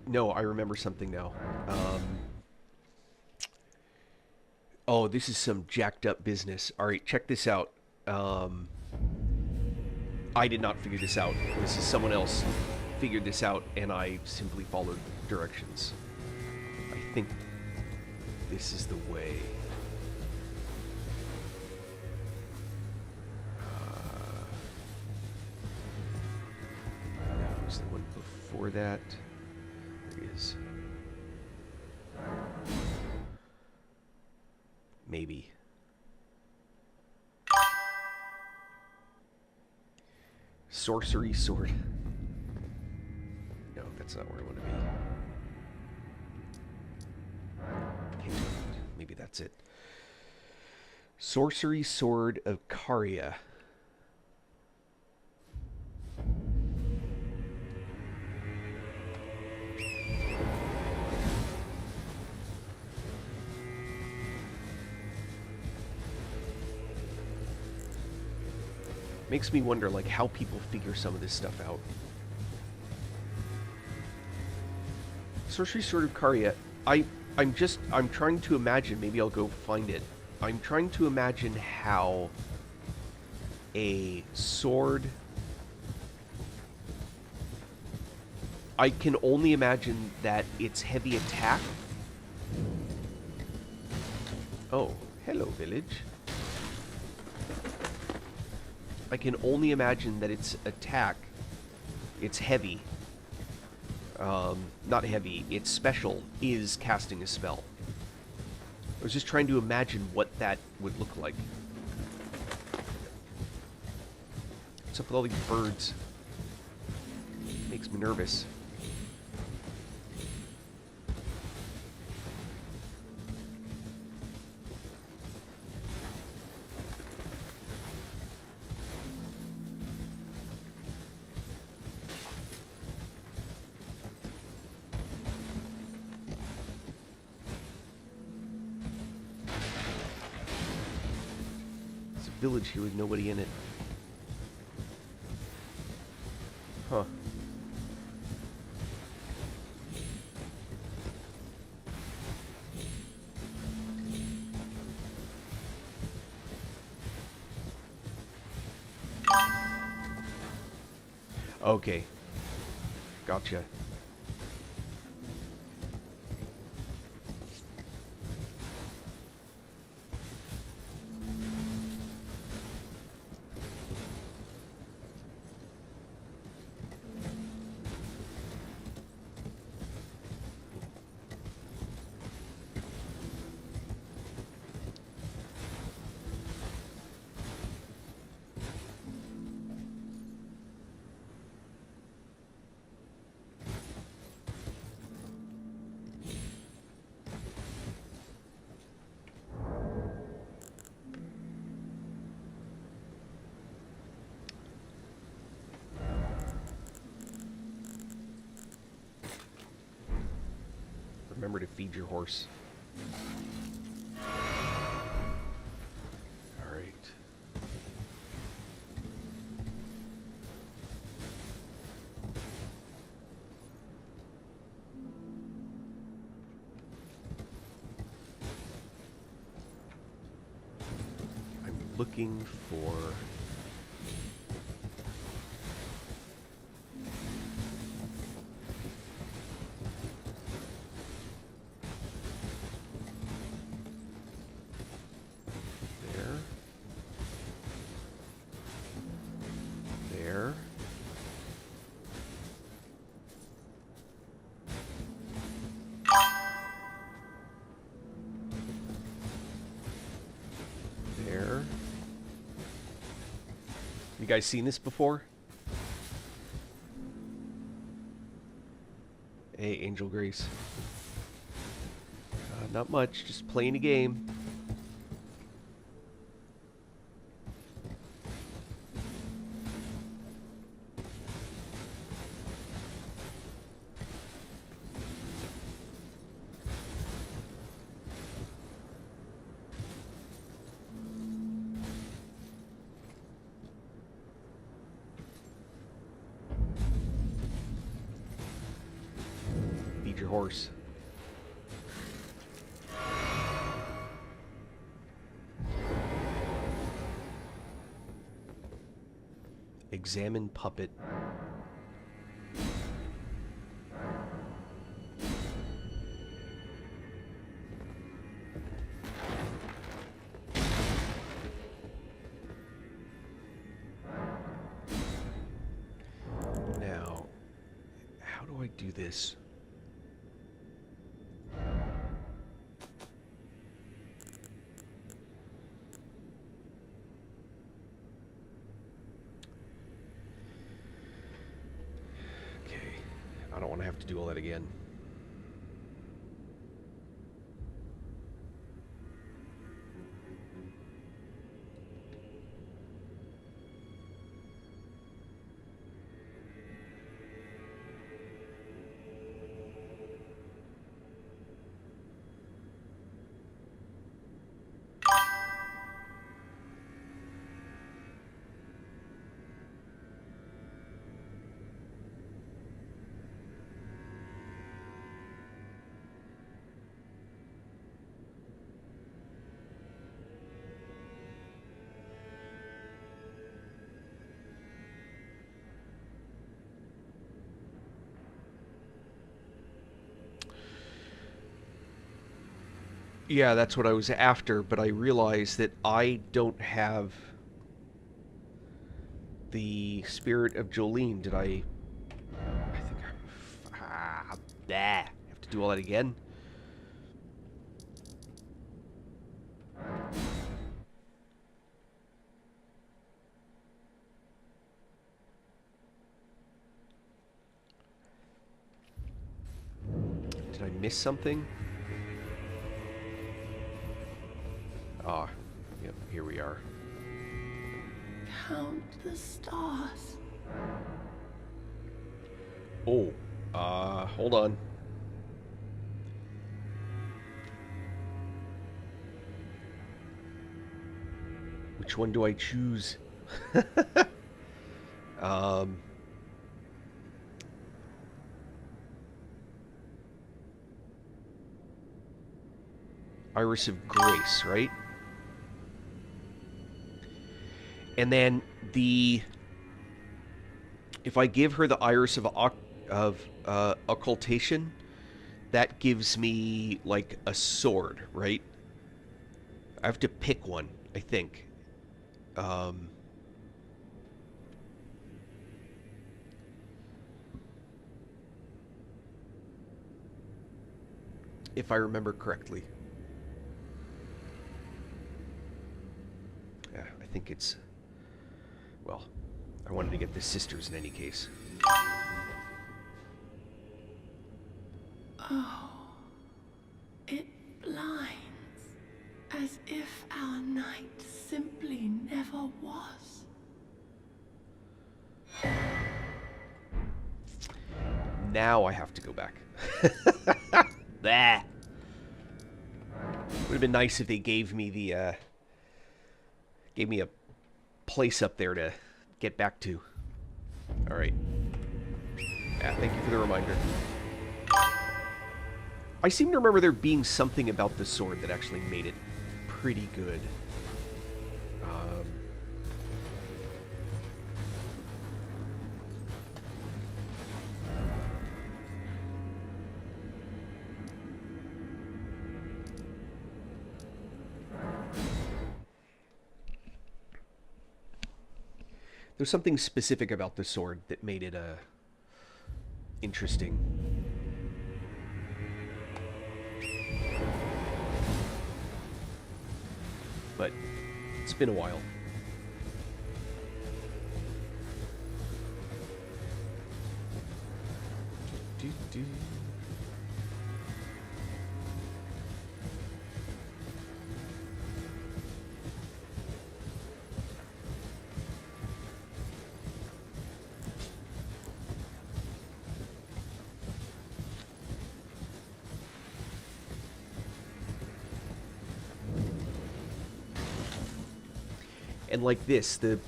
No, I remember something now. Oh, this is some jacked up business. Alright, check this out. I did not figure this out. This is someone else figured this out, and I simply followed directions. I think this is the way. That was the one before that. There he is. Maybe. Sorcery Sword. No, that's not where I want to be. Maybe that's it. Sorcery Sword of Karia. Makes me wonder, like, how people figure some of this stuff out. Sorcery Sword of Karia. I'm trying to imagine, maybe I'll go find it. I'm trying to imagine how a sword... I can only imagine that its heavy attack... Oh, hello, village. I can only imagine that its attack, its heavy, not heavy, its special is casting a spell. I was just trying to imagine what that would look like. What's up with all these birds? Makes me nervous. village here with nobody in it. Huh. Okay. Gotcha. Remember to feed your horse. Alright. I'm looking for... There. There. You guys seen this before? Hey, Angel Grace. Not much, just playing a game. Feed your horse. Examine puppet. Now, how do I do this? I don't want to have to do all that again. Yeah, that's what I was after, but I realized that I don't have the spirit of Jolene. Did I think have to do all that again? Did I miss something? Ah, yep, here we are. Count the stars. Oh, hold on. Which one do I choose? um, Iris of Grace, right? And then if I give her the Iris of Occultation, that gives me like a sword, right? I have to pick one, I think. If I remember correctly. Yeah, I think it's... Well, I wanted to get the sisters in any case. Oh, it blinds, as if our night simply never was. Now I have to go back. Bah. Would have been nice if they gave me the gave me a place up there to get back to. All right. Yeah, thank you for the reminder. I seem to remember there being something about the sword that actually made it pretty good. There's something specific about the sword that made it interesting. But it's been a while. And like this, the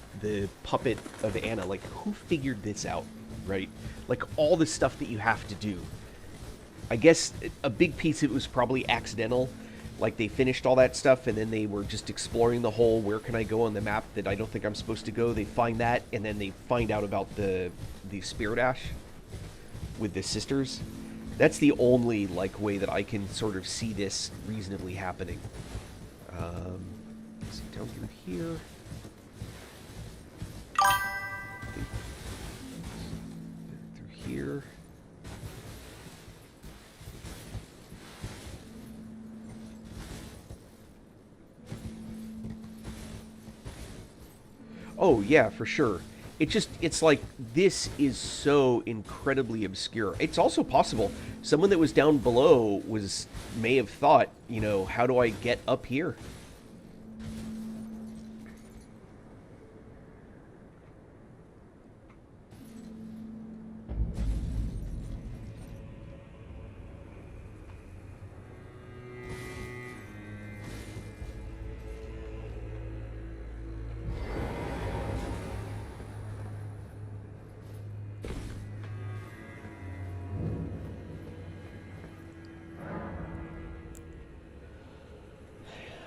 puppet of Anna, like who figured this out, right? Like all the stuff that you have to do. I guess a big piece of it was probably accidental. Like they finished all that stuff and then they were just exploring the whole where can I go on the map that I don't think I'm supposed to go. They find that and then they find out about the Spirit Ash with the sisters. That's the only like way that I can sort of see this reasonably happening. Let's see, down through here. Through here. Oh, yeah, for sure. It's like, this is so incredibly obscure. It's also possible someone that was down below may have thought, you know, how do I get up here?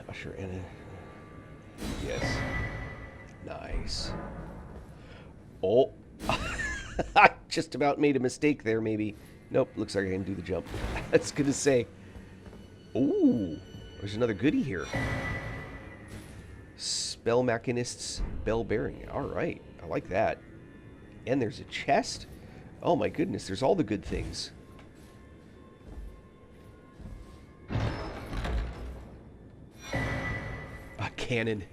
Usher in it. Yes. Nice. Oh. I just about made a mistake there, maybe. Nope, looks like I can do the jump. That's good to say. Ooh, there's another goodie here. Spell Machinist's Bell Bearing. All right, I like that. And there's a chest. Oh my goodness, there's all the good things. A cannon.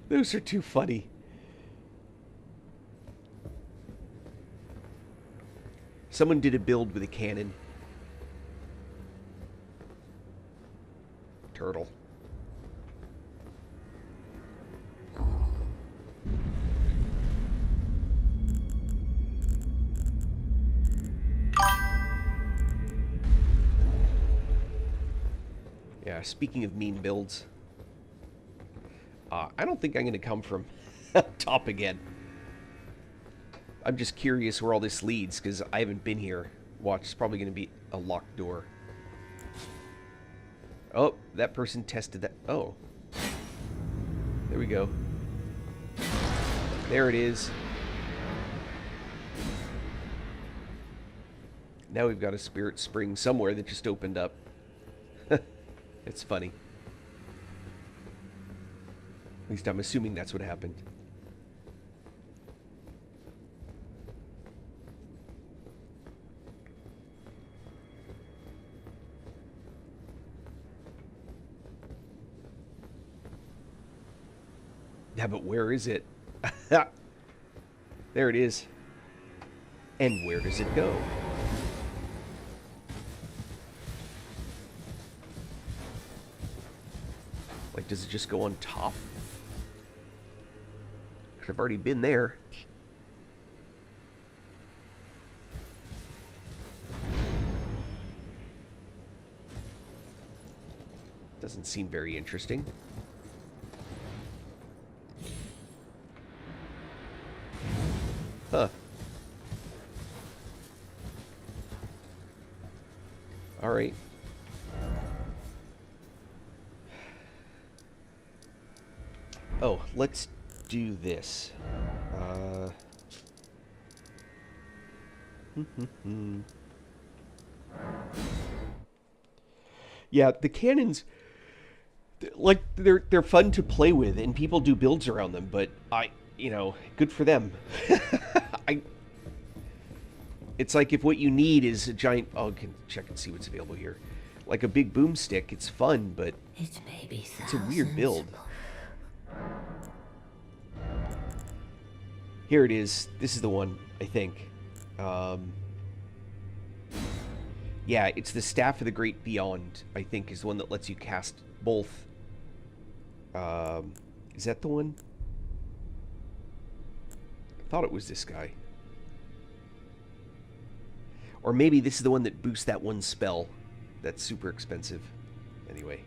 Those are too funny. Someone did a build with a cannon. Turtle. Yeah, speaking of mean builds, I don't think I'm going to come from top again. I'm just curious where all this leads, because I haven't been here. Watch, it's probably going to be a locked door. Oh, that person tested that. Oh. There we go. There it is. Now we've got a spirit spring somewhere that just opened up. It's funny. At least I'm assuming that's what happened. Yeah, but where is it? There it is. And where does it go? Like, does it just go on top? 'Cause I've already been there. Doesn't seem very interesting. Huh. Alright. Oh, let's do this. Yeah, the cannons, like, they're fun to play with, and people do builds around them, but you know, good for them. It's like if what you need is a giant... Oh, I can check and see what's available here. Like a big boomstick, it's fun, but It may be it's a weird build. thousands. Here it is. This is the one, I think. Yeah, it's the Staff of the Great Beyond, I think, is the one that lets you cast both. Is that the one? I thought it was this guy. Or maybe this is the one that boosts that one spell that's super expensive. Anyway.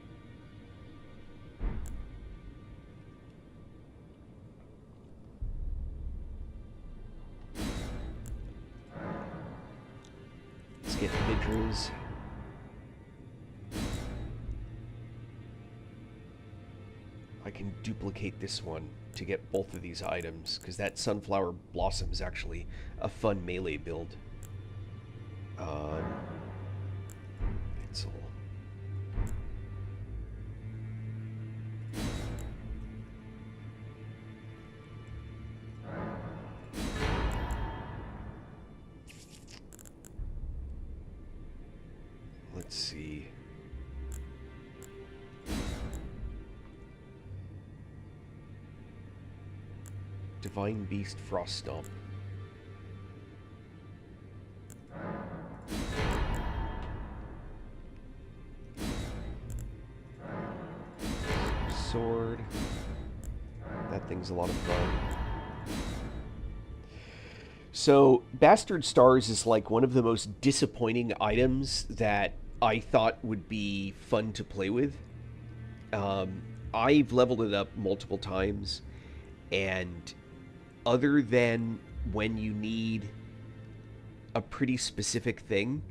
Let's get Midra's. I can duplicate this one to get both of these items, because that Sunflower Blossom is actually a fun melee build. Cancel. Let's see. Divine Beast Frost Stomp. Sword. That thing's a lot of fun. So, Bastard Stars is like one of the most disappointing items that I thought would be fun to play with. I've leveled it up multiple times, and other than when you need a pretty specific thing,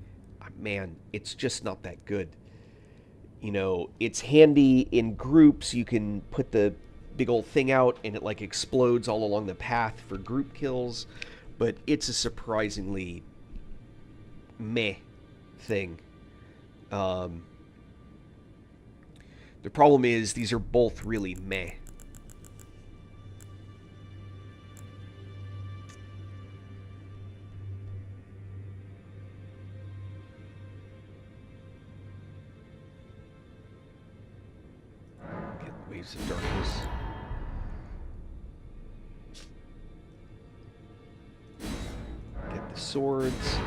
man, it's just not that good. You know, it's handy in groups. You can put the big old thing out and it like explodes all along the path for group kills, but it's a surprisingly meh thing. The problem is these are both really meh. Get Waves of Darkness. Get the swords.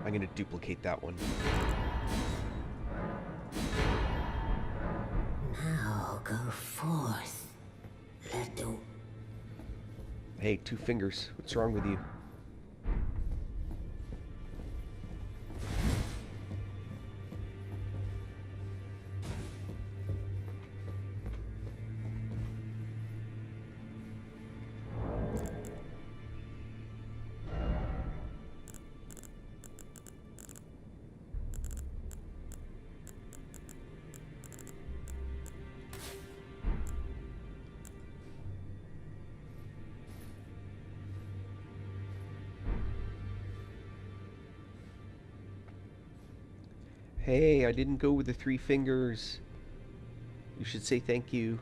I'm going to duplicate that one. Now go forth. Let the Hey, 2 fingers. What's wrong with you? Hey, I didn't go with the 3 fingers. You should say thank you.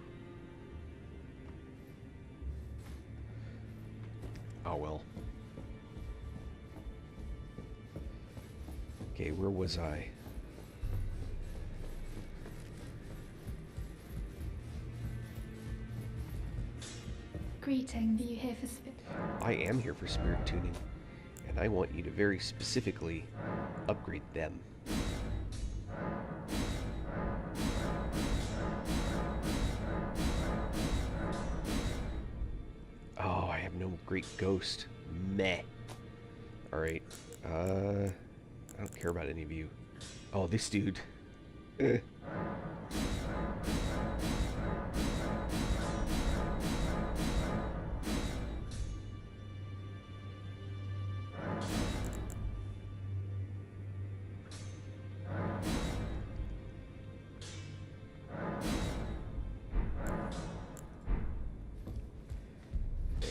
Oh well. Okay, where was I? Greetings, are you here for I am here for spirit tuning, and I want you to very specifically upgrade them. Oh, I have no great ghost. Meh. Alright. I don't care about any of you. Oh, this dude.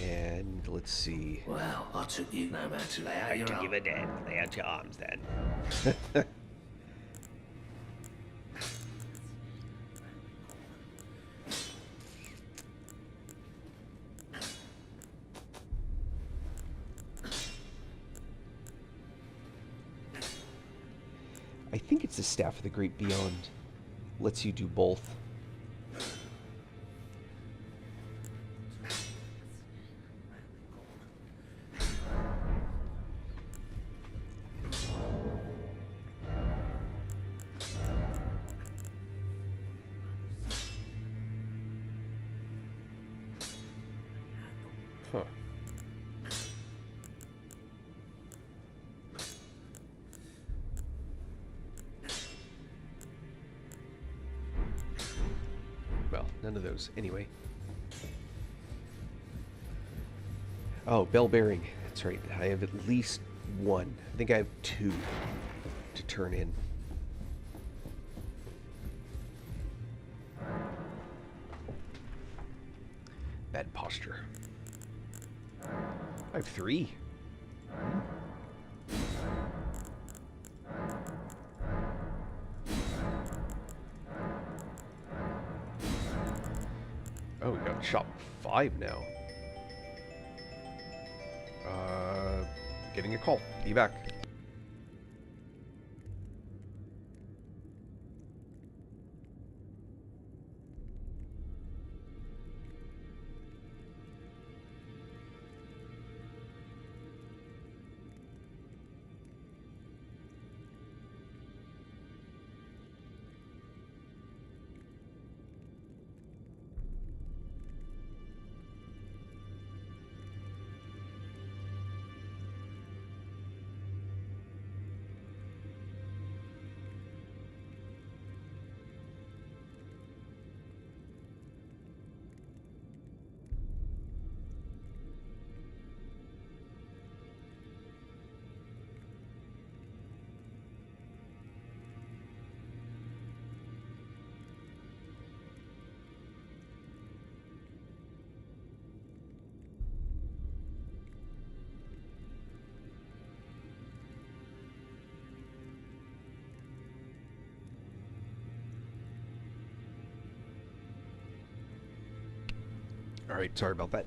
And let's see. Well, I took you no matter to lay out your arm. a dead. Lay out your arms then. I think it's the Staff of the Great Beyond. Lets you do both. Huh. Well, none of those. Anyway. Oh, bell bearing. That's right. I have at least 1. I think I have 2 to turn in. Bad posture. I have 3. Oh, we got shop 5 now. Getting a call. Be back. Alright, sorry about that.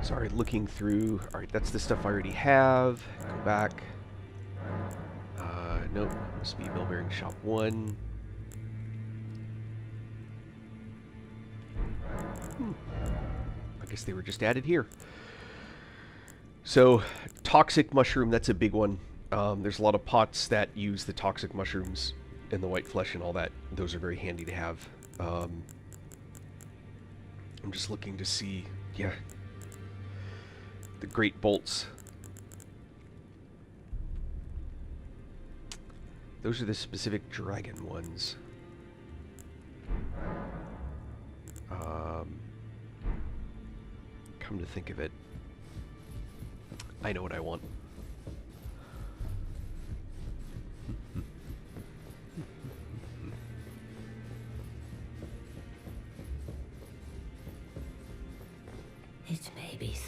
Sorry, looking through. Alright, that's the stuff I already have. Go back. Nope. Must be bell bearing shop 1. I guess they were just added here. So, toxic mushroom, that's a big one. There's a lot of pots that use the toxic mushrooms and the white flesh and all that. Those are very handy to have. I'm just looking to see Yeah. The great bolts. Those are the specific dragon ones. Come to think of it, I know what I want. It's babies.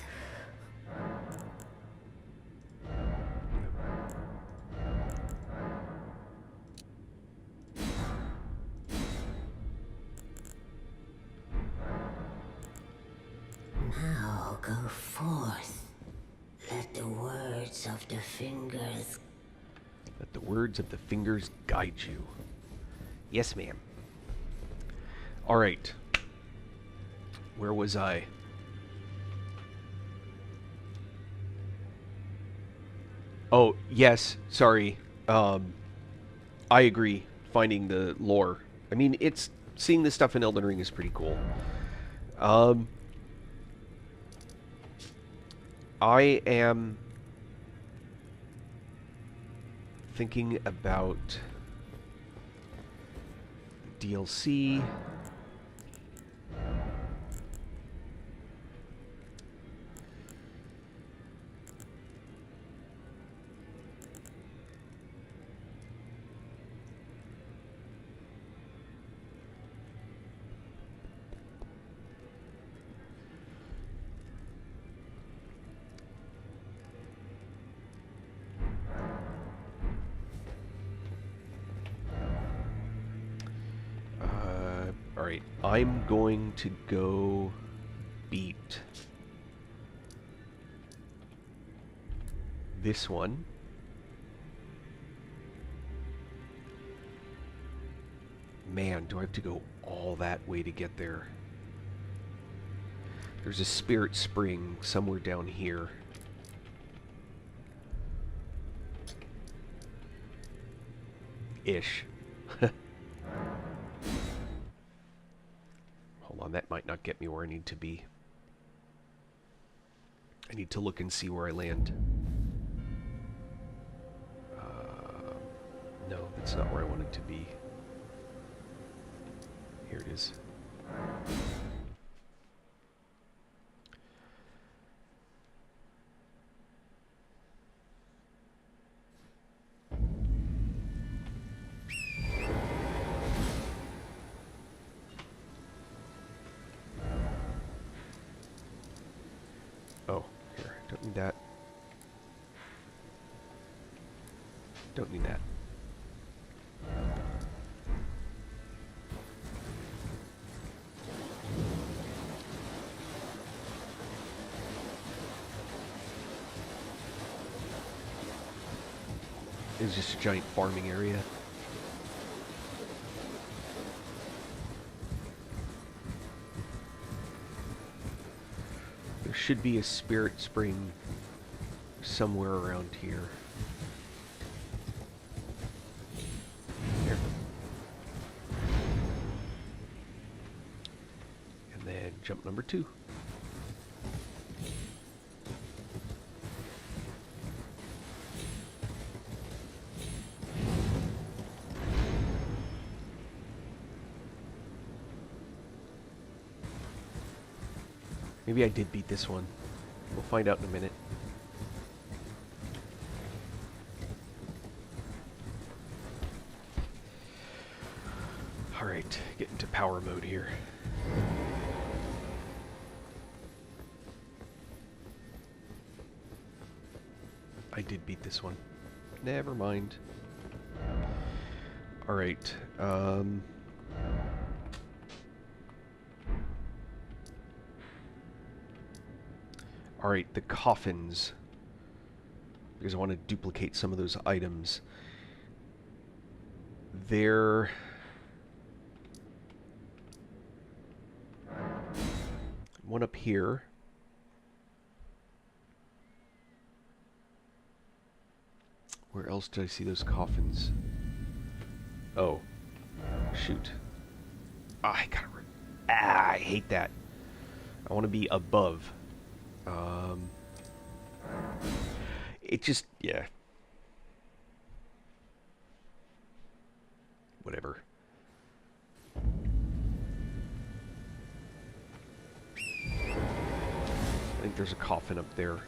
Now go forth. Let the words of the fingers. Let the words of the fingers guide you. Yes, ma'am. All right. Where was I? Oh, yes. Sorry. I agree. Finding the lore. I mean, seeing this stuff in Elden Ring is pretty cool. I am thinking about DLC. Alright, I'm going to go beat this one. Man, do I have to go all that way to get there? There's a spirit spring somewhere down here. Ish. Hold on, that might not get me where I need to be. I need to look and see where I land. No, that's not where I wanted to be. Here it is. Oh, here. Don't need that. Don't need that. It's just a giant farming area. There should be a spirit spring somewhere around here. Here. And then jump number 2. Maybe I did beat this one. We'll find out in a minute. Alright, get into power mode here. I did beat this one. Never mind. Alright, Alright, the coffins. Because I want to duplicate some of those items. They're... one up here. Where else did I see those coffins? Oh. Shoot. I hate that. I want to be above. It just, yeah. Whatever. I think there's a coffin up there.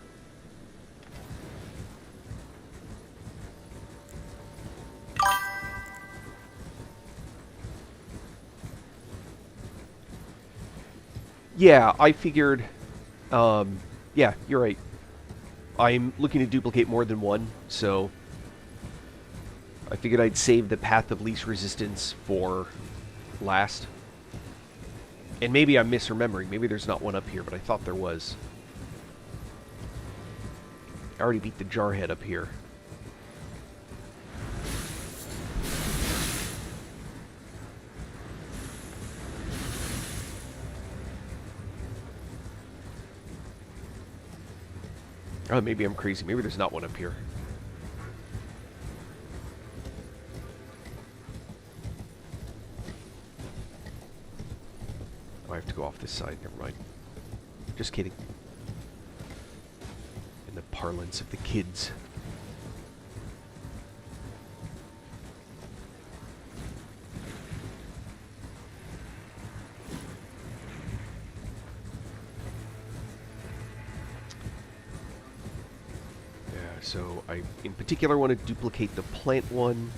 Yeah, I figured... yeah, you're right. I'm looking to duplicate more than one, so... I figured I'd save the path of least resistance for last. And maybe I'm misremembering. Maybe there's not one up here, but I thought there was. I already beat the jarhead up here. Oh, maybe I'm crazy. Maybe there's not one up here. Oh, I have to go off this side. Never mind. Just kidding. In the parlance of the kids. So I, in particular, want to duplicate the plant one.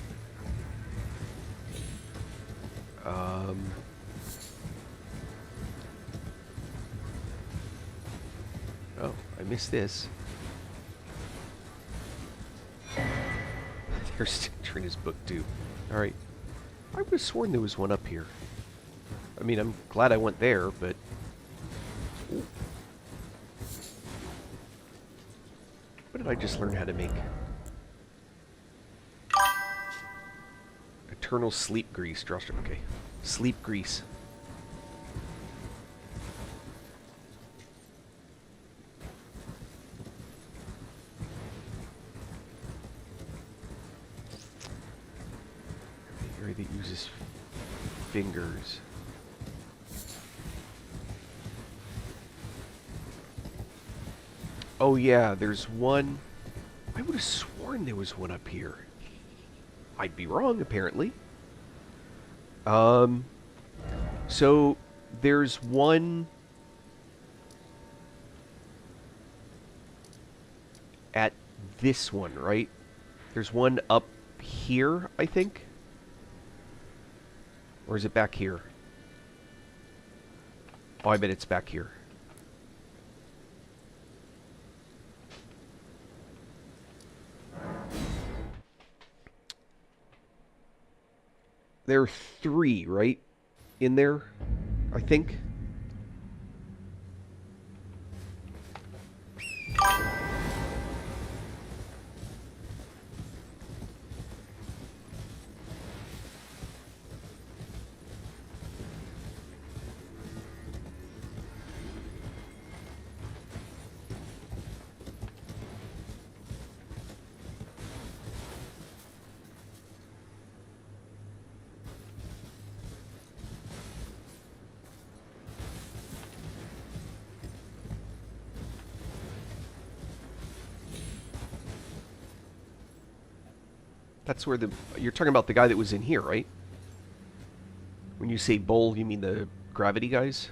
Oh, I missed this. There's Trina's book, too. Alright. I would have sworn there was one up here. I mean, I'm glad I went there, but... Ooh. What did I just learn how to make? Eternal sleep grease. Okay. Sleep grease. Area that uses fingers. Oh yeah, there's one. I would have sworn there was one up here. I'd be wrong, apparently. So there's one at this one, right? There's one up here, I think. Or is it back here? Oh, I bet it's back here. There are 3, right? In there, I think. That's where the... You're talking about the guy that was in here, right? When you say bowl, you mean the gravity guys?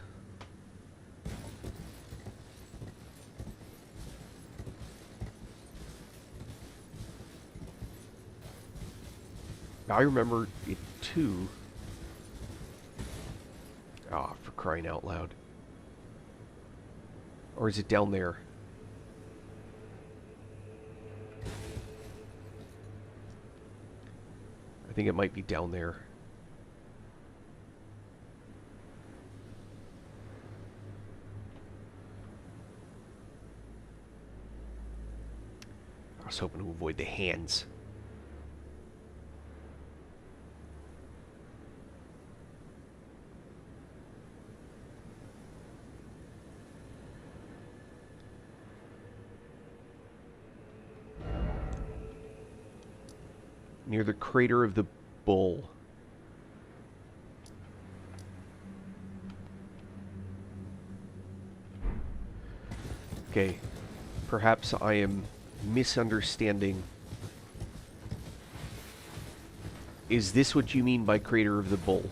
I remember it too. Ah, for crying out loud. Or is it down there? I think it might be down there. I was hoping to avoid the hands. Near the crater of the bull. Okay. Perhaps I am misunderstanding. Is this what you mean by Crater of the Bull?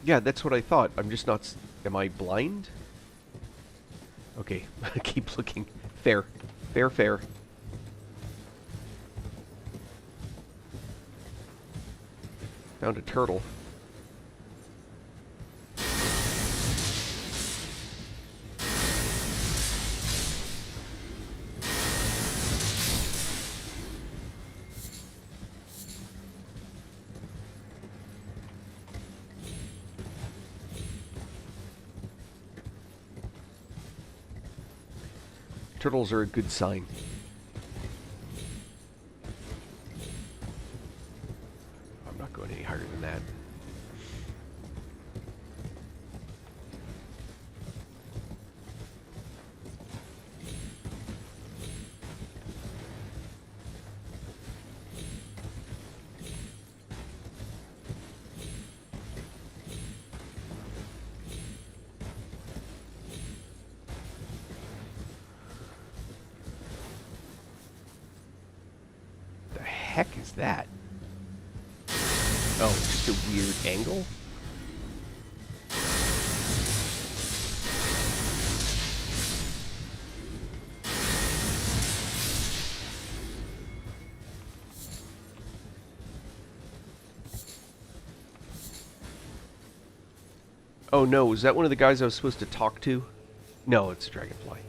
Yeah, that's what I thought. I'm just not... Am I blind? Okay, keep looking. Fair. Fair, fair. Found a turtle. Turtles are a good sign. I'm not going any higher than that. Heck is that? Oh, just a weird angle? Oh no, was that one of the guys I was supposed to talk to? No, it's a dragonfly.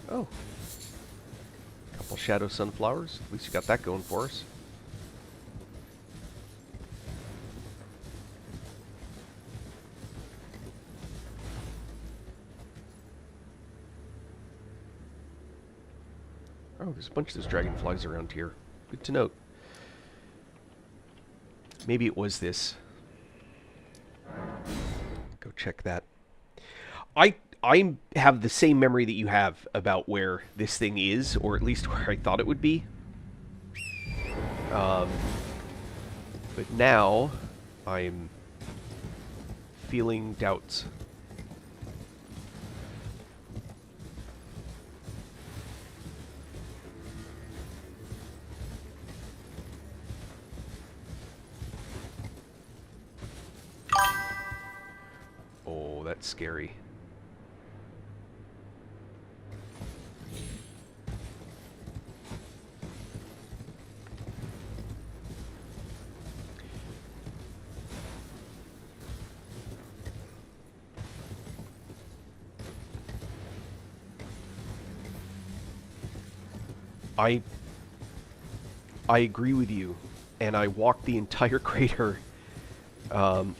Oh. Couple shadow sunflowers. At least you got that going for us. Oh, there's a bunch of those dragonflies around here. Good to note. Maybe it was this. Go check that. I have the same memory that you have about where this thing is, or at least where I thought it would be. But now I'm feeling doubts. Oh, that's scary. I agree with you, and I walked the entire crater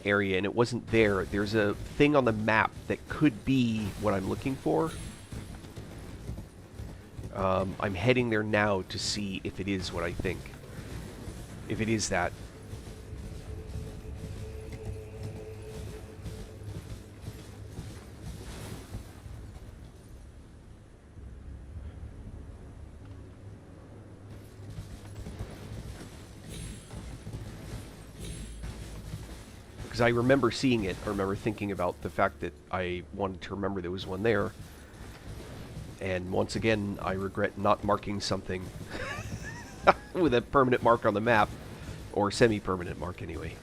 area, and it wasn't there. There's a thing on the map that could be what I'm looking for. I'm heading there now to see if it is what I think. If it is that. Because I remember seeing it. I remember thinking about the fact that I wanted to remember there was one there. And once again, I regret not marking something with a permanent mark on the map. Or semi-permanent mark, anyway.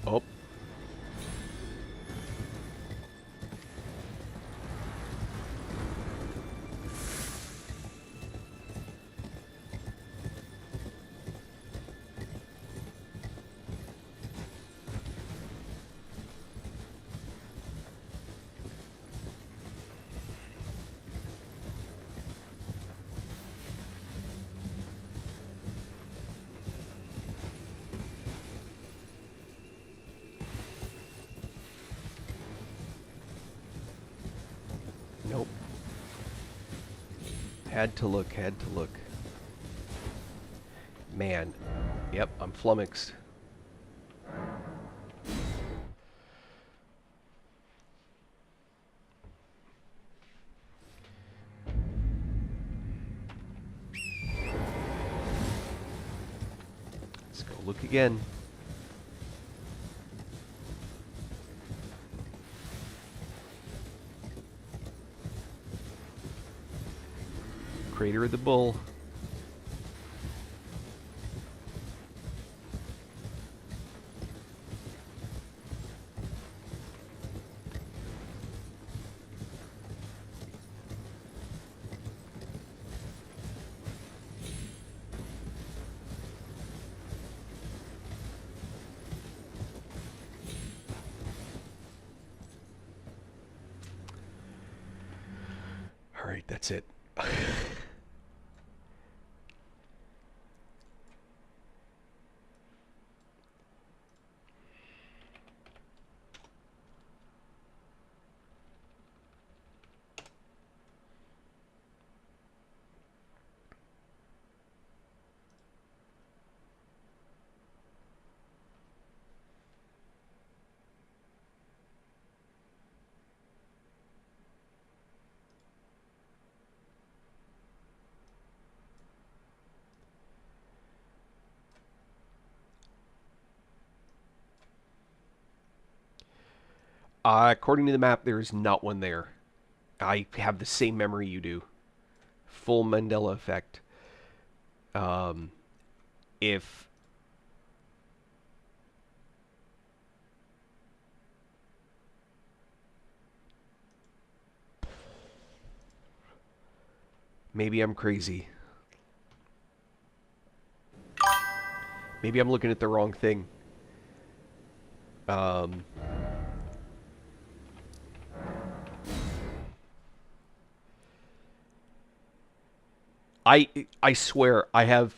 Oh. Had to look, had to look. Man. Yep, I'm flummoxed. Let's go look again. Crater of the Bull. All right, that's it. According to the map, there is not one there. I have the same memory you do. Full Mandela effect. If maybe I'm crazy. Maybe I'm looking at the wrong thing. I swear I have.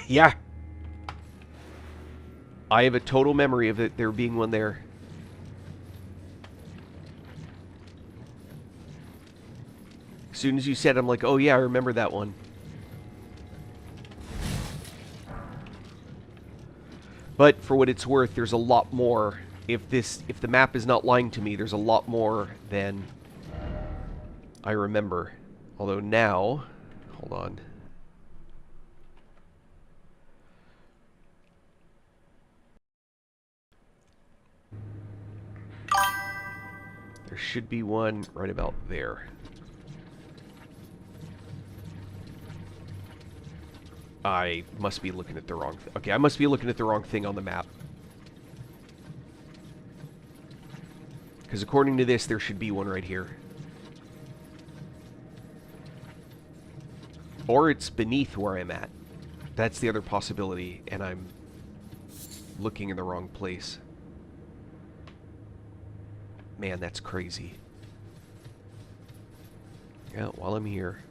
Yeah. I have a total memory of it there being one there. As soon as you said, I'm like, oh yeah, I remember that one. But for what it's worth, there's a lot more. If the map is not lying to me, there's a lot more than I remember. Although now, hold on. There should be one right about there. I must be looking at the wrong thing. Okay, I must be looking at the wrong thing on the map. Because according to this, there should be one right here. Or it's beneath where I'm at. That's the other possibility, and I'm looking in the wrong place. Man, that's crazy. Yeah, while I'm here.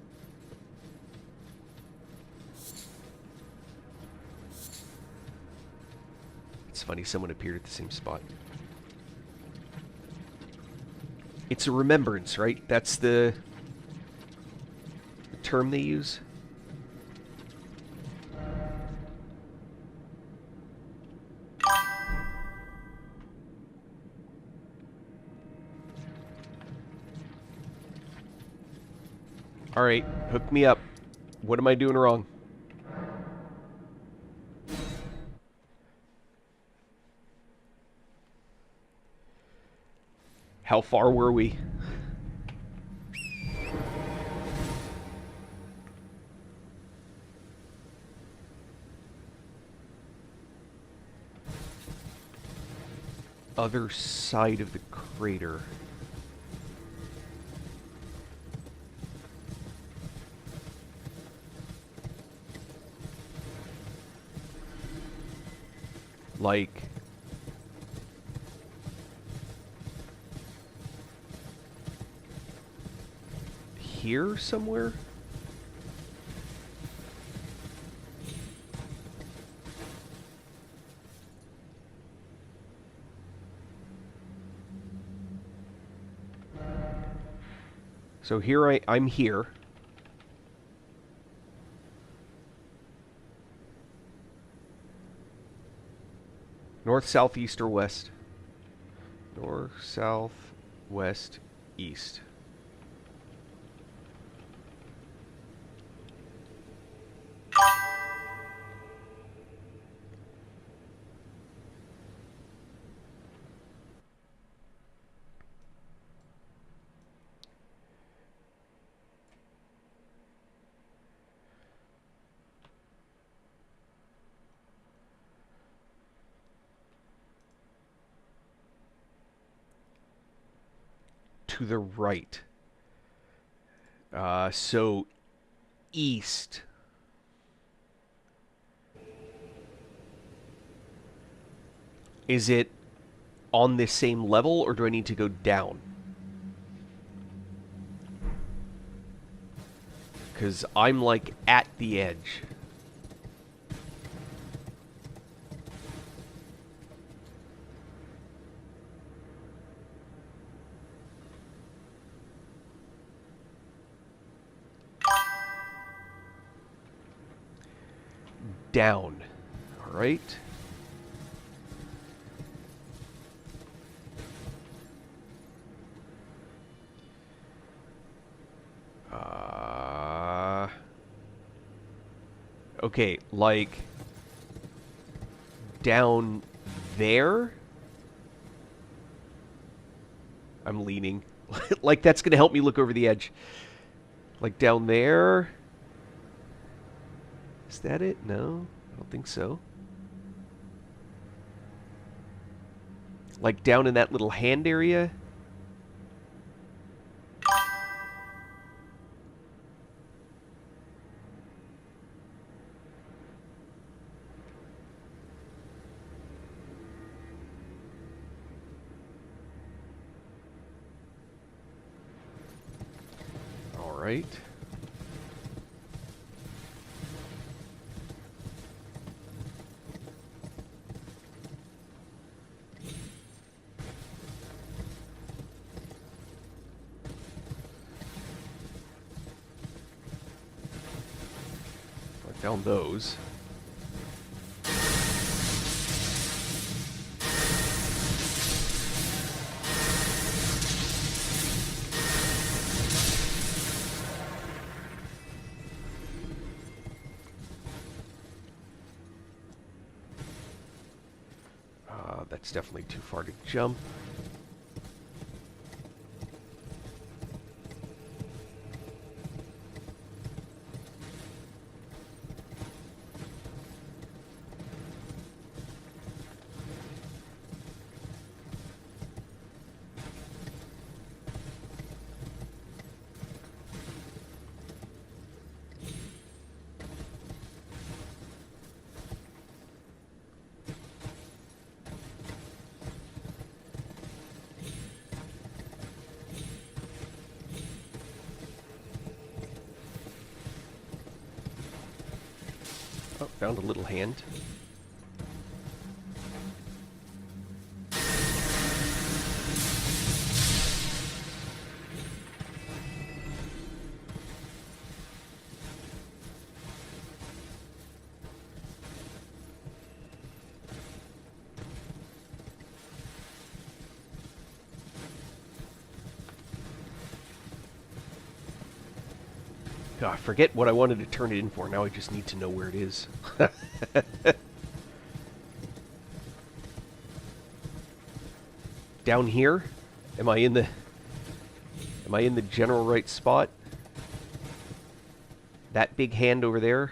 It's funny, someone appeared at the same spot. It's a remembrance, right? That's the term they use. Alright, hook me up. What am I doing wrong? How far were we? Other side of the crater. Like here somewhere? So I'm here. North, south, east, or west? North, south, west, east. To the right. So east. Is it on this same level, or do I need to go down? Because I'm, like, at the edge. Down. All right. Okay, like down there? I'm leaning. Like that's going to help me look over the edge. Like down there? Is that it? No, I don't think so. Like down in that little hand area? All right. Down those. That's definitely too far to jump. Oh, found a little hand. God, I forget what I wanted to turn it in for. Now I just need to know where it is. Down here? Am I in the general right spot? That big hand over there?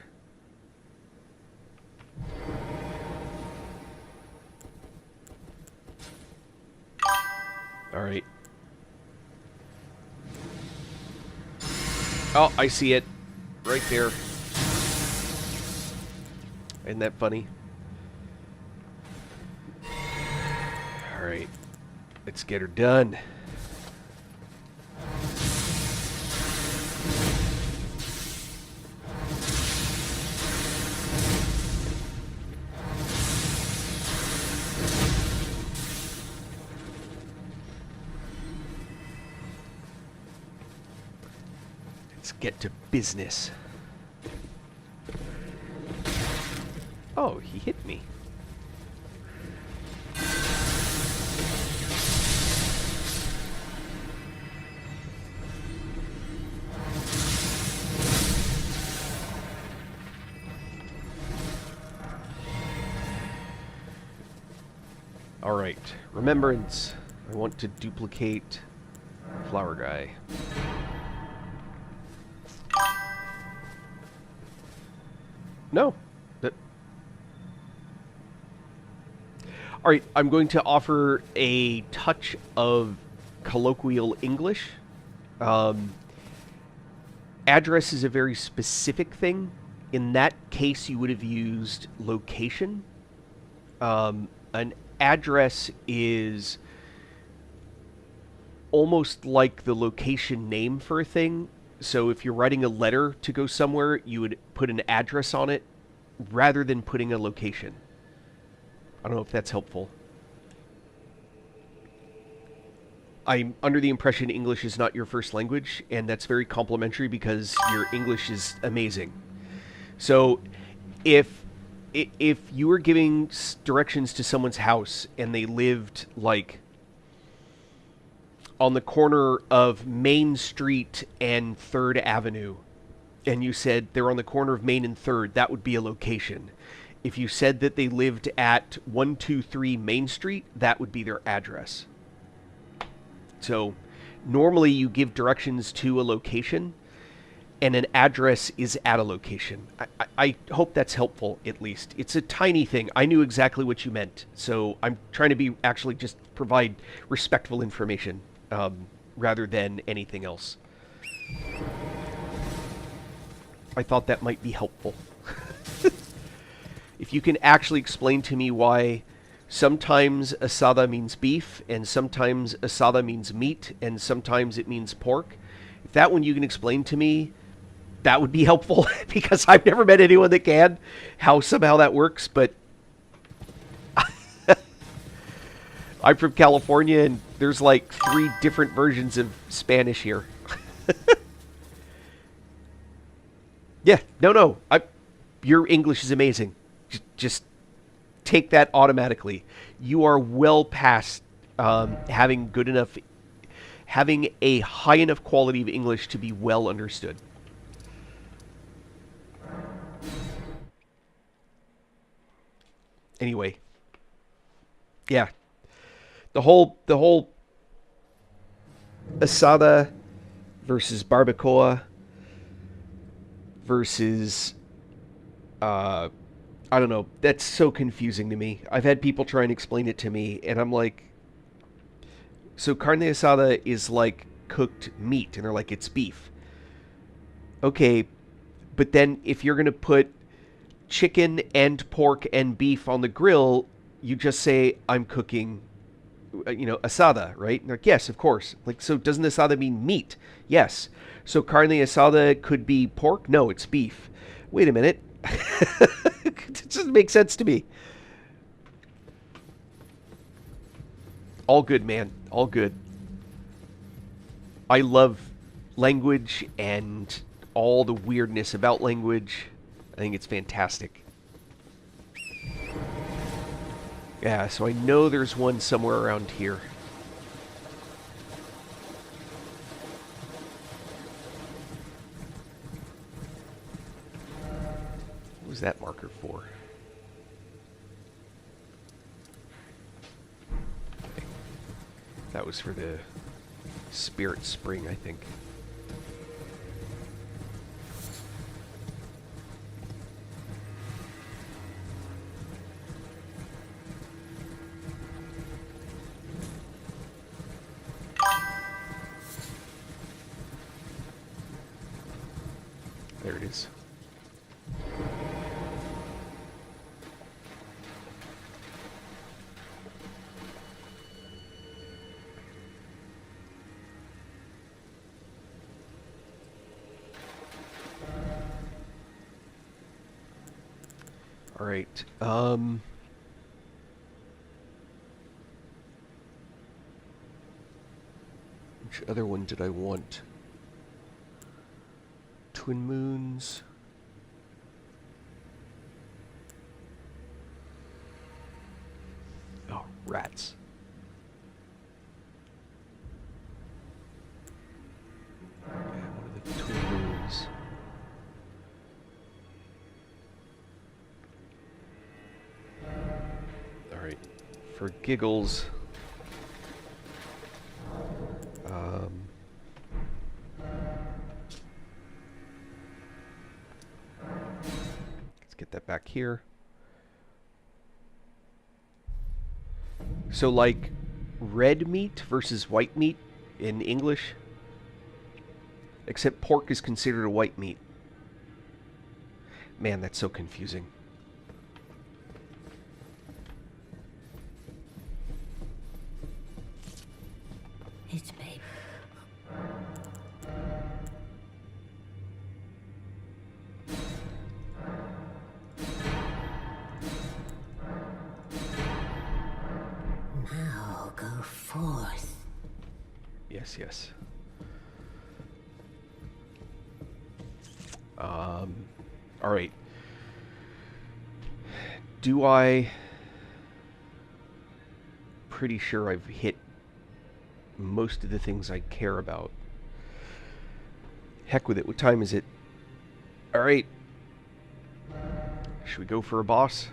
All right. Oh, I see it. Right there. Isn't that funny? Alright. Let's get her done. Let's get to business. Oh, he hit me. Alright, remembrance. I want to duplicate flower guy. No. Alright, I'm going to offer a touch of colloquial English. Address is a very specific thing. In that case, you would have used location. An address is almost like the location name for a thing. So if you're writing a letter to go somewhere, you would put an address on it rather than putting a location. I don't know if that's helpful. I'm under the impression English is not your first language, and that's very complimentary because your English is amazing. So if you were giving directions to someone's house and they lived like on the corner of Main Street and 3rd Avenue, and you said they're on the corner of Main and 3rd, that would be a location. If you said that they lived at 123 Main Street, that would be their address. So normally you give directions to a location, and an address is at a location. I hope that's helpful, at least. It's a tiny thing. I knew exactly what you meant, so I'm trying to be actually just provide respectful information rather than anything else. I thought that might be helpful. If you can actually explain to me why sometimes asada means beef, and sometimes asada means meat, and sometimes it means pork, if that one you can explain to me, that would be helpful, because I've never met anyone that can, how somehow that works, but I'm from California, and there's like 3 different versions of Spanish here. Yeah, no, your English is amazing. Just take that automatically. You are well past having a high enough quality of English to be well understood. Anyway, yeah, the whole asada versus barbacoa versus I don't know. That's so confusing to me. I've had people try and explain it to me, and I'm like, so carne asada is like cooked meat, and they're like, it's beef. Okay, but then if you're going to put chicken and pork and beef on the grill, you just say, I'm cooking, asada, right? And like, yes, of course. Like, so doesn't asada mean meat? Yes. So carne asada could be pork? No, it's beef. Wait a minute. It doesn't make sense to me. All good, man. All good. I love language and all the weirdness about language. I think it's fantastic. Yeah, so I know there's one somewhere around here. What was that marker for? Okay. That was for the Spirit Spring, I think. There it is. All right. Which other one did I want? Twin Moons. Oh, rats. Yeah, one of the Twin Moons. Alright, for giggles, let's get that back here. So like red meat versus white meat in English, except pork is considered a white meat. Man, that's so confusing. It's paper. Now go forth. Yes, yes. All right. Do I... Pretty sure I've hit most of the things I care about. Heck with it. What time is it? All right. Should we go for a boss?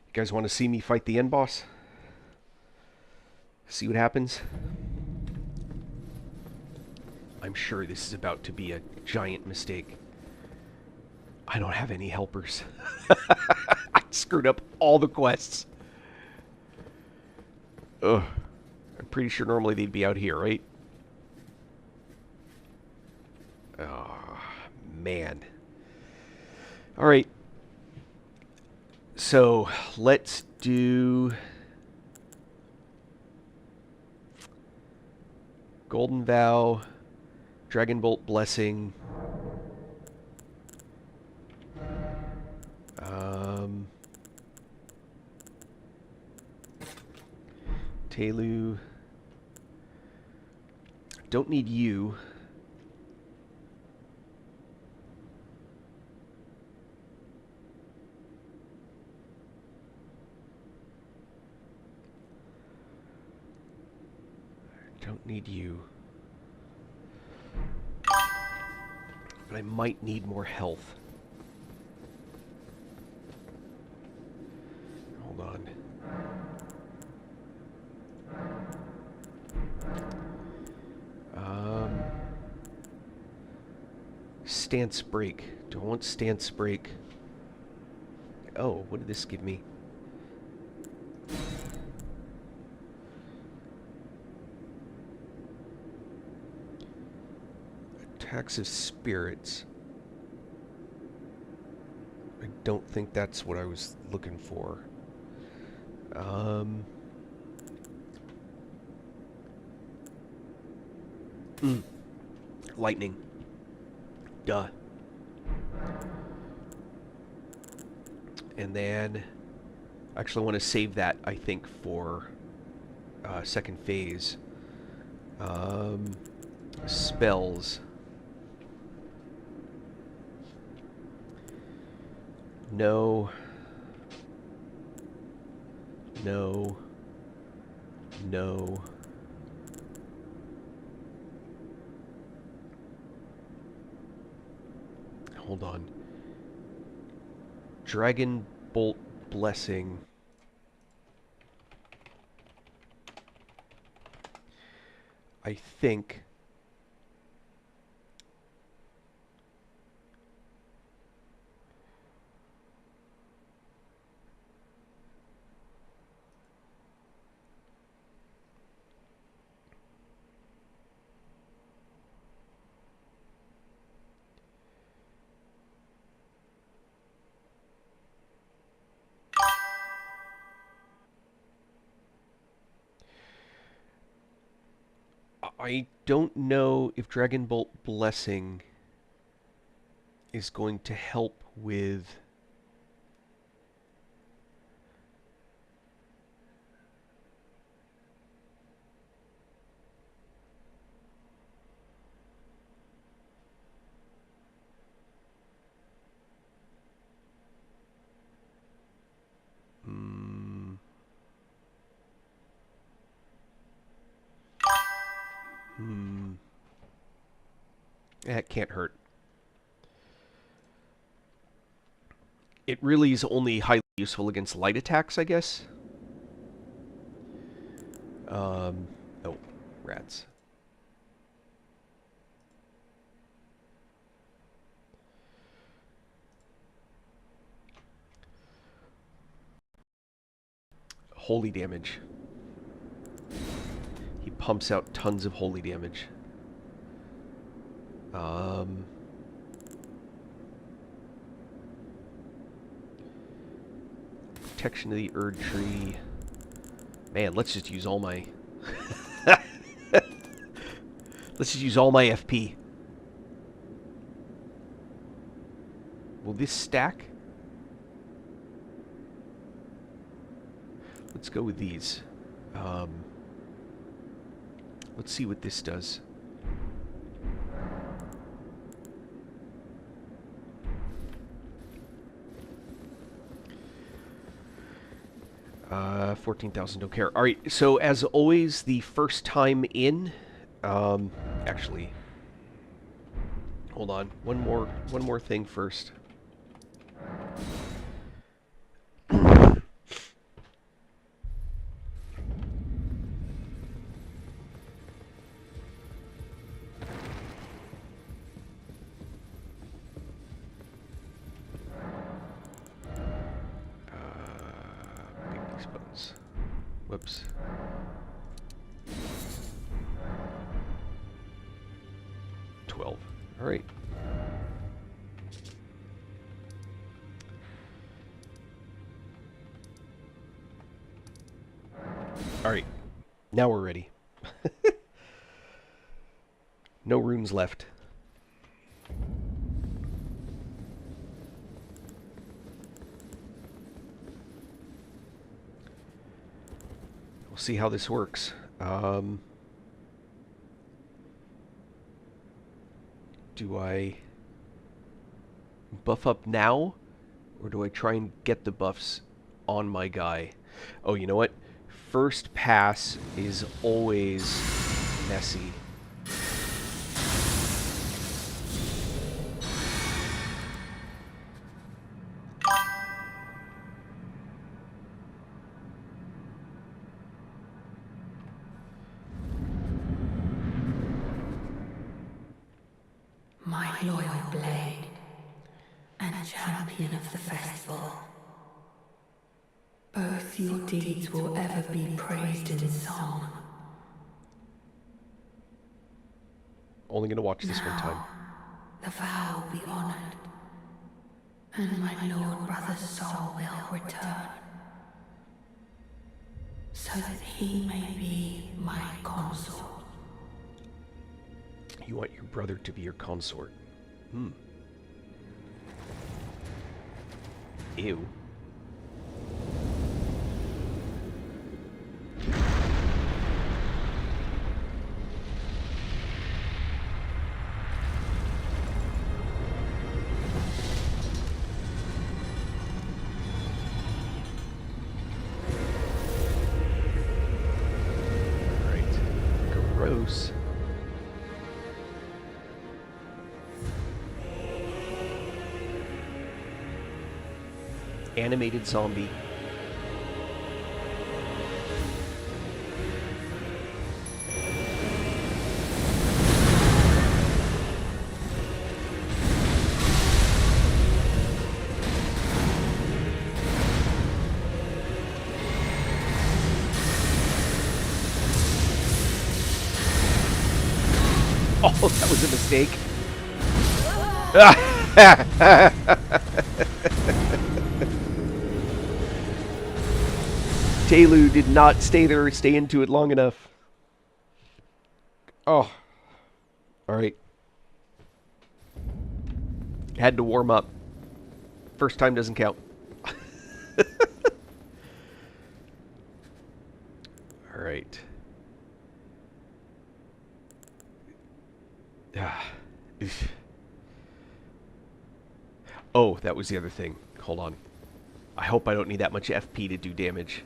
You guys want to see me fight the end boss? See what happens? I'm sure this is about to be a giant mistake. I don't have any helpers. I screwed up all the quests. Ugh. I'm pretty sure normally they'd be out here, right? Oh, man. Alright. So, let's do... Golden Vow, Dragonbolt Blessing, Telu. Don't need you. Don't need you. But I might need more health. Hold on. Stance break. Do I want stance break? Oh, what did this give me? Attacks of spirits. I don't think that's what I was looking for. Lightning. Duh. And then... Actually, I want to save that, I think, for second phase. Spells. No. No. No. Hold on. Dragon Bolt Blessing. I think... I don't know if Dragonbolt Blessing is going to help with It can't hurt. It really is only highly useful against light attacks, I guess. Oh, rats. Holy damage. He pumps out tons of holy damage. Protection of the Erd Tree. Man, let's just use all my... let's just use all my FP. Will this stack? Let's go with these. Let's see what this does. 14,000, don't care. All right, so as always, the first time in, actually, hold on, one more thing first. Whoops. $12. All right. All right. Now we're ready. No runes left. We'll see how this works. Do I buff up now, or do I try and get the buffs on my guy? Oh, you know what? First pass is always messy. My loyal blade, and champion of the festival. Both your deeds will ever be praised in song. Only gonna watch this one time. The vow will be honored, and my lord brother's soul will return, so that he may be my consort. You want your brother to be your consort. Ew. Alright. Gross. Animated zombie. Oh, that was a mistake. Telu did not stay into it long enough. Oh. Alright. Had to warm up. First time doesn't count. Alright. Oh, that was the other thing. Hold on. I hope I don't need that much FP to do damage.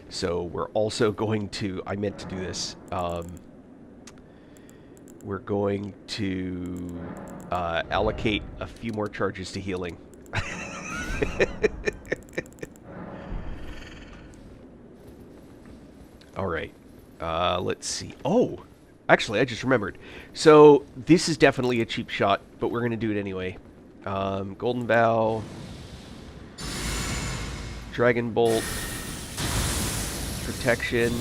So we're also going to... I meant to do this. we're going to allocate a few more charges to healing. All right. Let's see. Oh, actually, I just remembered. So this is definitely a cheap shot, but we're going to do it anyway. Golden Vow. Dragon Bolt. Protection.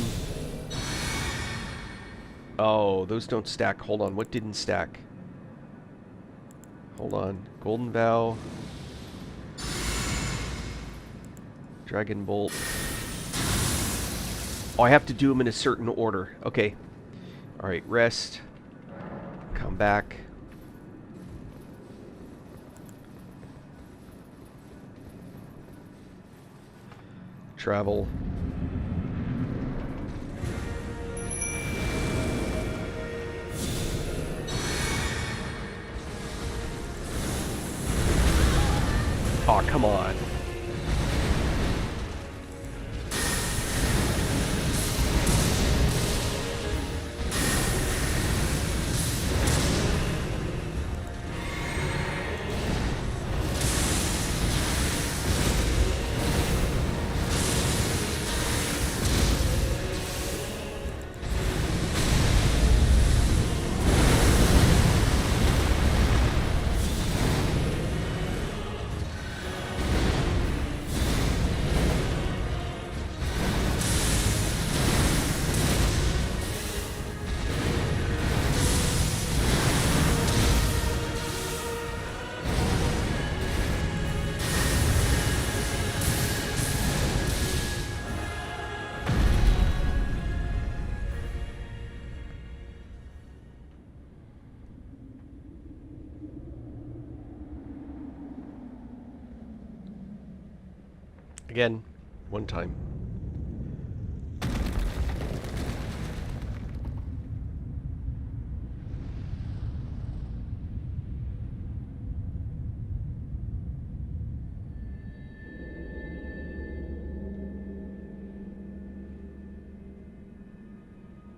Oh, those don't stack. Hold on. What didn't stack? Hold on. Golden Vow. Dragon Bolt. Oh, I have to do them in a certain order. Okay. Alright, rest. Come back. Travel. Oh, come on. Again, one time.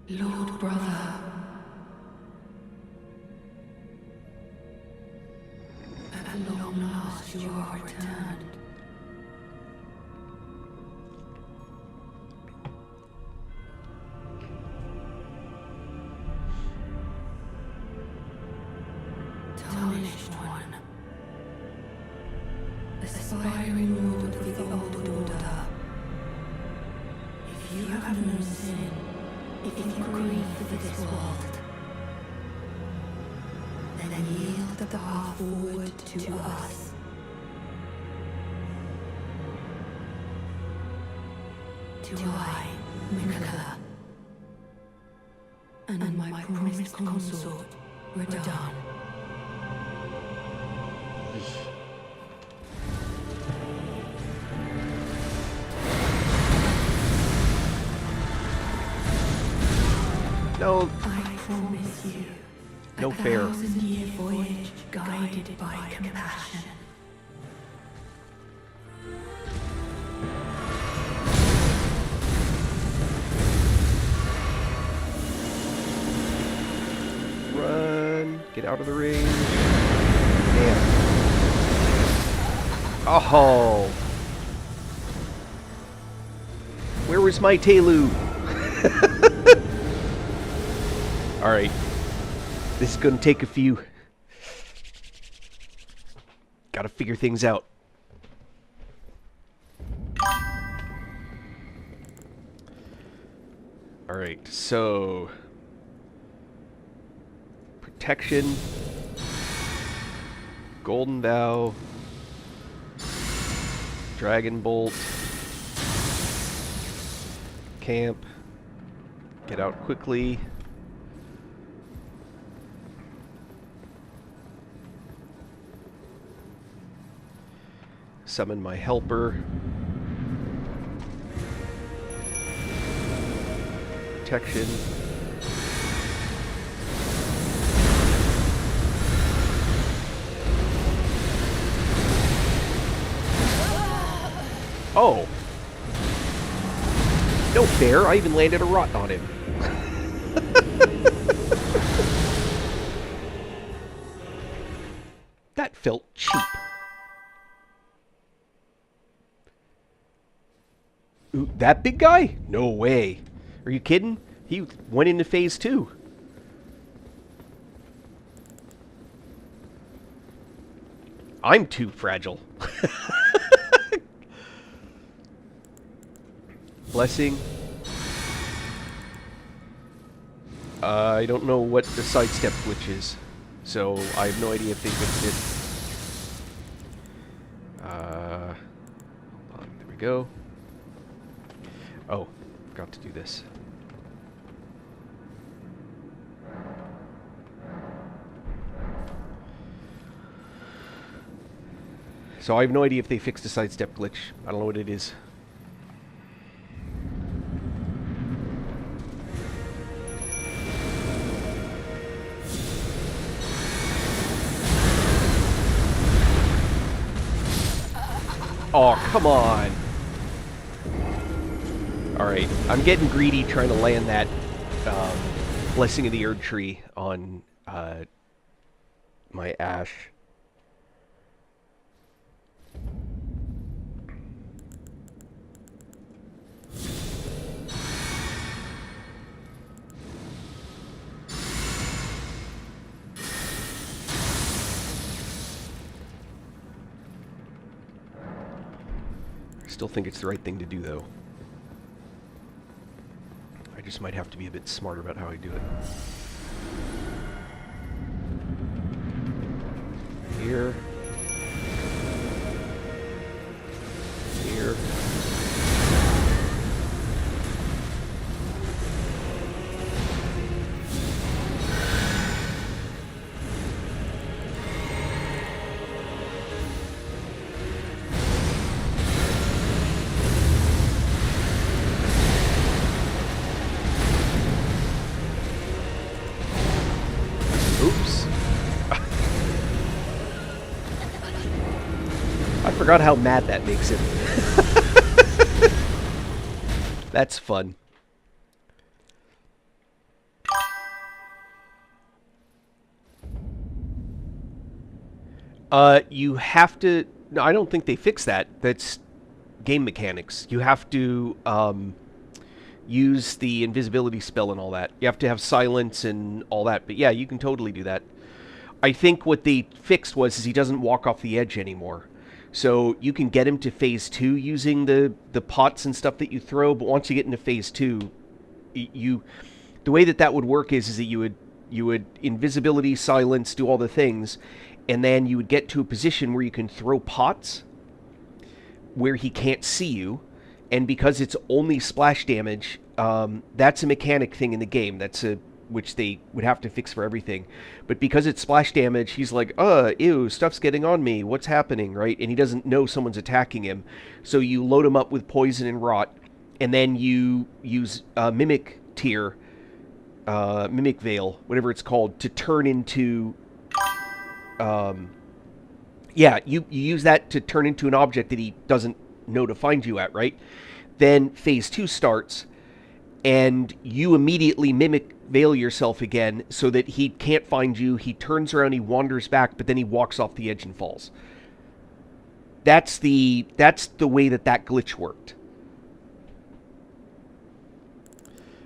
Lord brother. At long last you are returned. Tarnished one. Aspiring lord of the old order. If you have known sin, if you grieve for this world, then yield the path forward to us. To I, Minola, and my promised consort, Radahn. No, I promise you no a fair. 1,000-year voyage guided by compassion. Run. Get out of the range. Damn. Oh. Where was my Telu? Alright. This is gonna take a few. Gotta figure things out. Alright, so... Protection. Golden Vow. Dragon Bolt. Camp. Get out quickly. Summon my helper. Protection. Oh. No fair. I even landed a rot on him. Ooh, that big guy? No way. Are you kidding? He went into phase 2. I'm too fragile. Blessing. I don't know what the sidestep glitch is, so I have no idea if they fixed it. Hold on, there we go. Oh, forgot to do this. So I have no idea if they fixed the sidestep glitch. I don't know what it is. Oh, come on. Alright, I'm getting greedy trying to land that Blessing of the Erd Tree on my Ash. Still think it's the right thing to do, though. I just might have to be a bit smarter about how I do it. Here. Here. I forgot how mad that makes him. That's fun. You have to... No, I don't think they fixed that. That's game mechanics. You have to use the invisibility spell and all that. You have to have silence and all that. But yeah, you can totally do that. I think what they fixed was he doesn't walk off the edge anymore. So you can get him to phase 2 using the pots and stuff that you throw, but once you get into phase 2, the way that would work is that you would invisibility, silence, do all the things, and then you would get to a position where you can throw pots where he can't see you, and because it's only splash damage, that's a mechanic thing in the game. Which they would have to fix for everything. But because it's splash damage, he's like, ew, stuff's getting on me. What's happening, right? And he doesn't know someone's attacking him. So you load him up with poison and rot, and then you use Mimic Tear, Mimic Veil, whatever it's called, to turn into... yeah, you use that to turn into an object that he doesn't know to find you at, right? Then phase 2 starts, and you immediately Mimic Veil yourself again so that he can't find you. He turns around, he wanders back, but then he walks off the edge and falls. That's the way that glitch worked.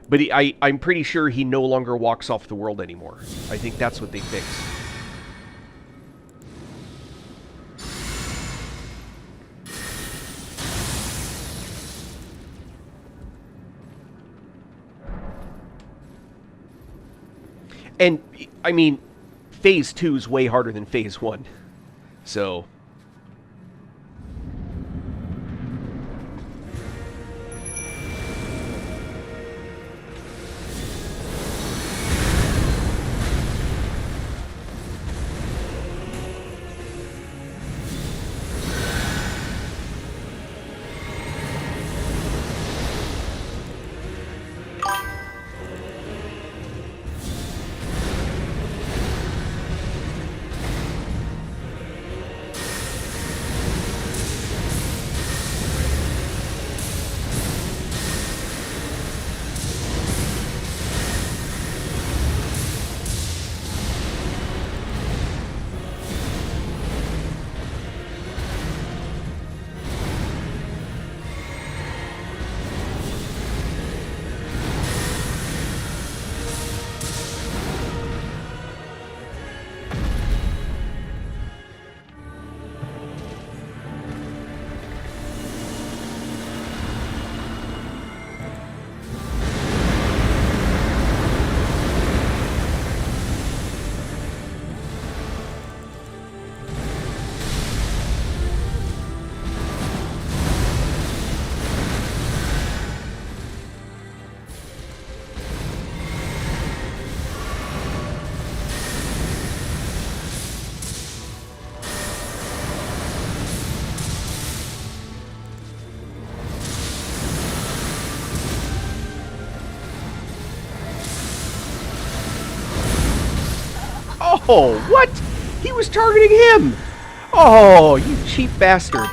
But I'm pretty sure he no longer walks off the world anymore. I think that's what they fixed. And, I mean, phase 2 is way harder than phase 1. So... Oh, what? He was targeting him! Oh, you cheap bastard.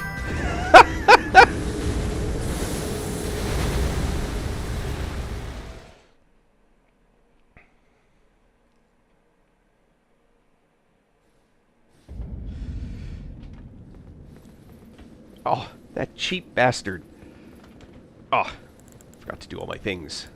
Oh, that cheap bastard. Oh, forgot to do all my things.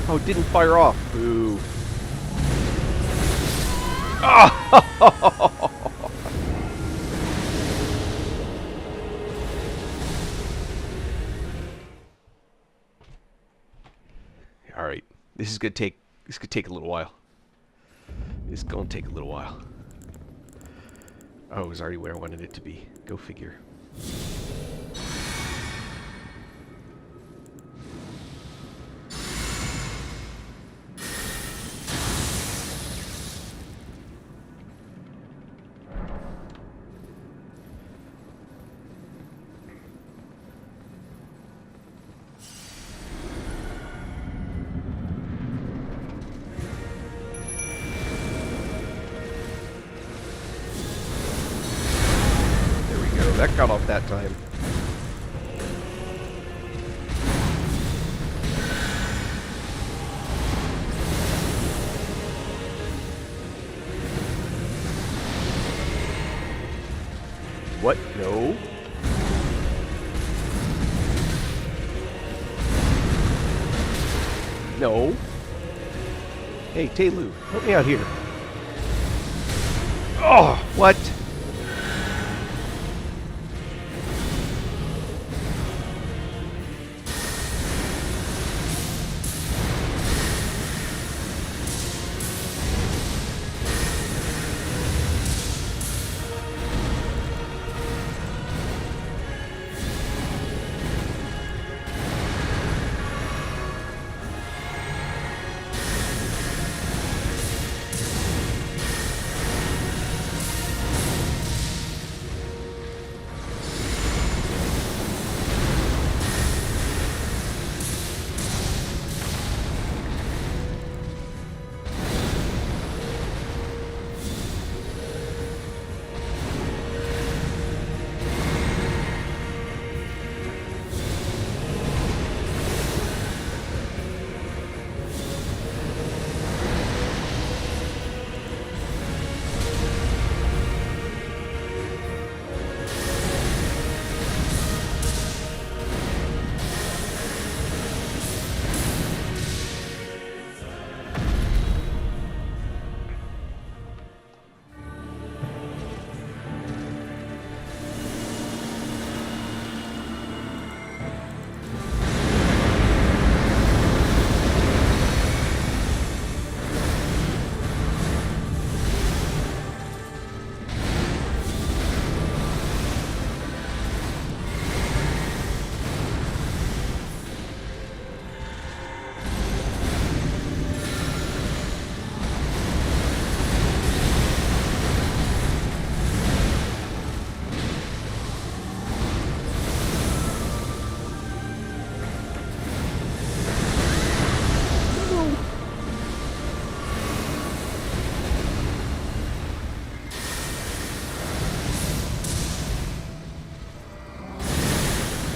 Oh, it didn't fire off. Boo. Oh! All right. This could take a little while. It's going to take a little while. Oh, it was already where I wanted it to be. Go figure. That got off that time. What? No. No. Hey, Taylu, help me out here. Oh, what?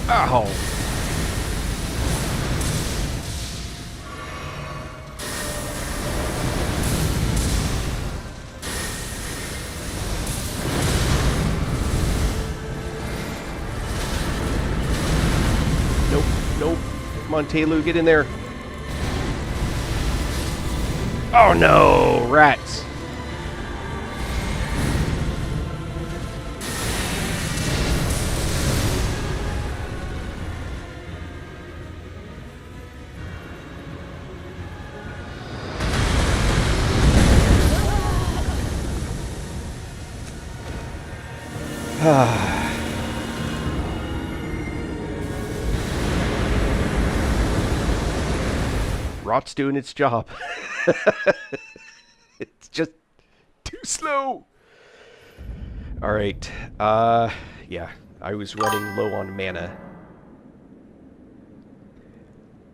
Ow. Nope, nope. Come on, Taylu, get in there. Oh no, rats. Rot's doing its job. It's just too slow. All right. Yeah. I was running low on mana.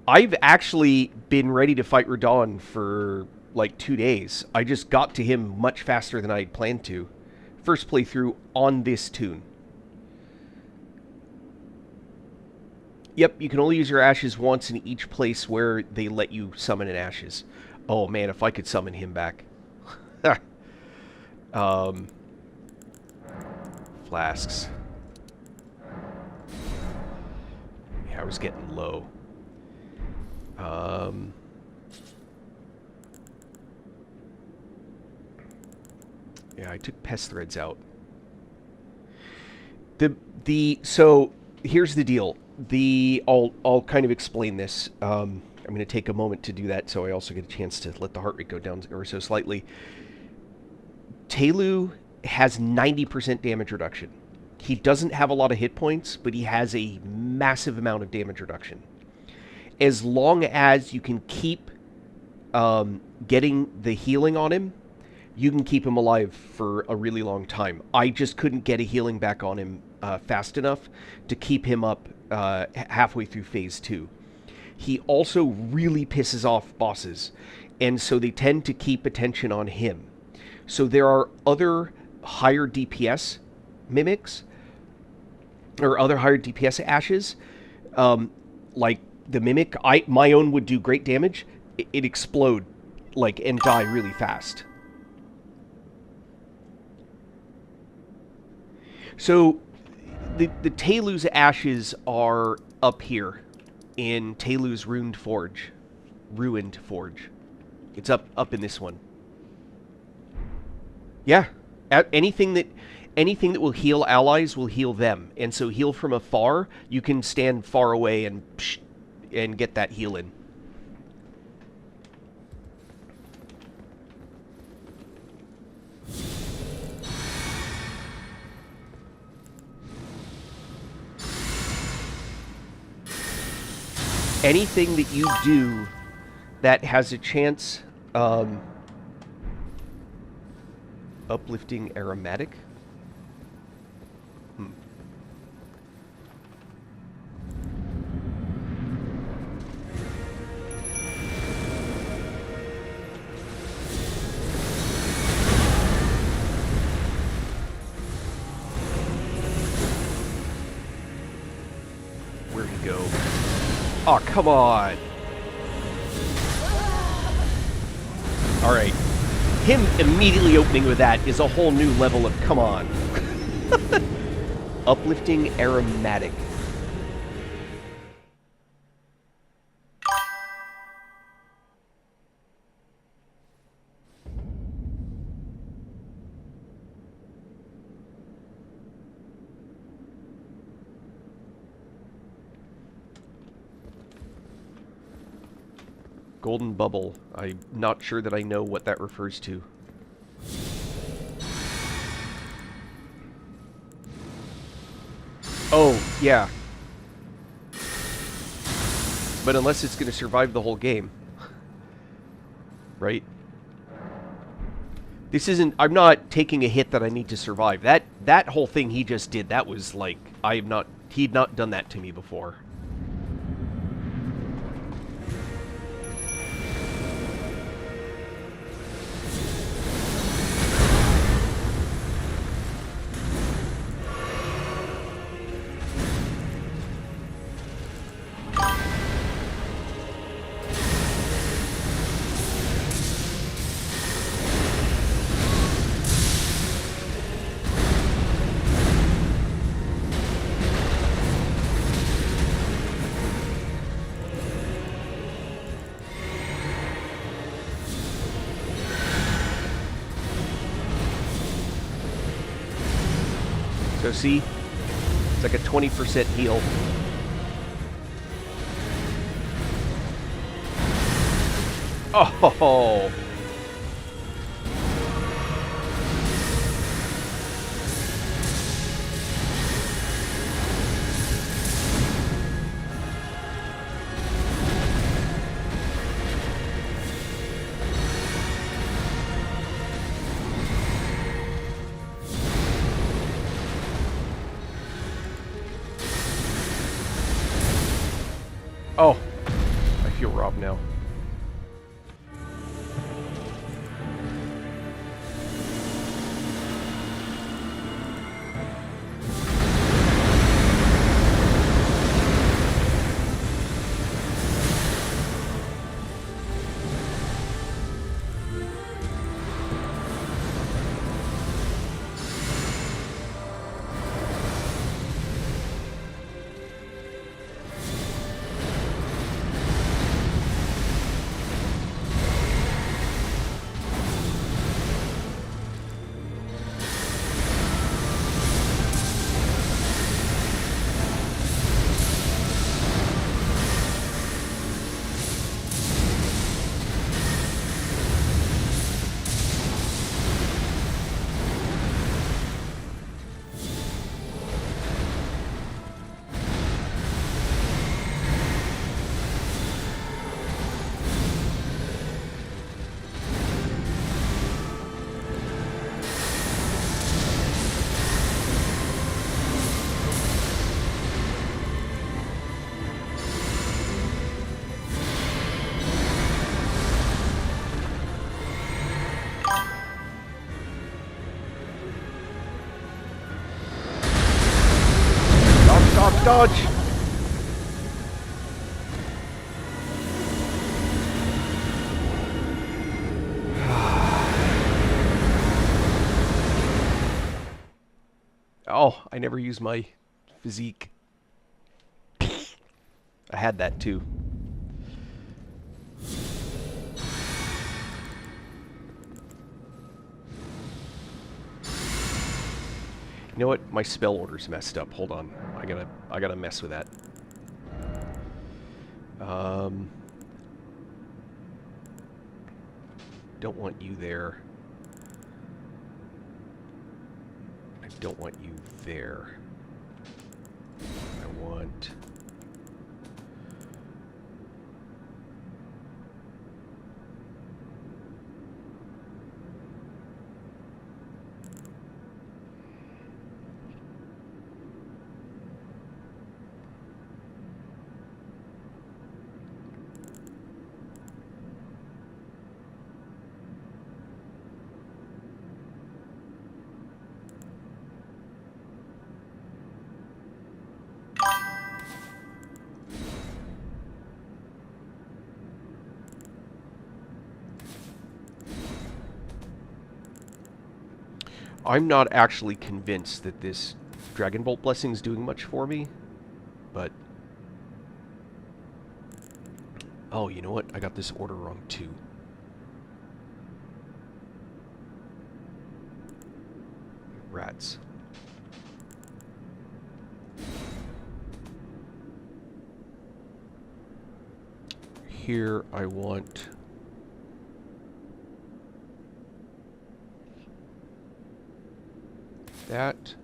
I've actually been ready to fight Radon for like 2 days. I just got to him much faster than I had planned to. First playthrough on this tune. Yep, you can only use your ashes once in each place where they let you summon an ashes. Oh man, if I could summon him back. Flasks. Yeah, I was getting low. Yeah, I took pest threads out. So here's the deal. I'll kind of explain this. I'm going to take a moment to do that, so I also get a chance to let the heart rate go down ever so slightly. Telu has 90% damage reduction. He doesn't have a lot of hit points, but he has a massive amount of damage reduction. As long as you can keep getting the healing on him, you can keep him alive for a really long time. I just couldn't get a healing back on him fast enough to keep him up halfway through phase 2. He also really pisses off bosses, and so they tend to keep attention on him. So there are other higher DPS mimics, or other higher DPS ashes, like the mimic. My own would do great damage. It explode like and die really fast. So the Telu's ashes are up here in Telu's Ruined Forge. It's up in this one. Yeah. Anything that will heal allies will heal them. And so heal from afar, you can stand far away and get that heal in. Anything that you do that has a chance, uplifting aromatic? Where'd he go? Oh, come on. Alright. Him immediately opening with that is a whole new level of come on. Uplifting aromatic. Golden bubble. I'm not sure that I know what that refers to. Oh, yeah. But unless it's going to survive the whole game. Right? This isn't... I'm not taking a hit that I need to survive. That whole thing he just did, that was like... He'd not done that to me before. So see, it's like a 20% heal. Oh! Oh, I feel robbed now. Dodge! Oh, I never use my physique. I had that too. You know what? My spell order's messed up. Hold on. I gotta mess with that. Don't want you there. I don't want you there. I want... I'm not actually convinced that this Dragon Bolt Blessing is doing much for me, but... Oh, you know what? I got this order wrong too. Rats. Here I want... that.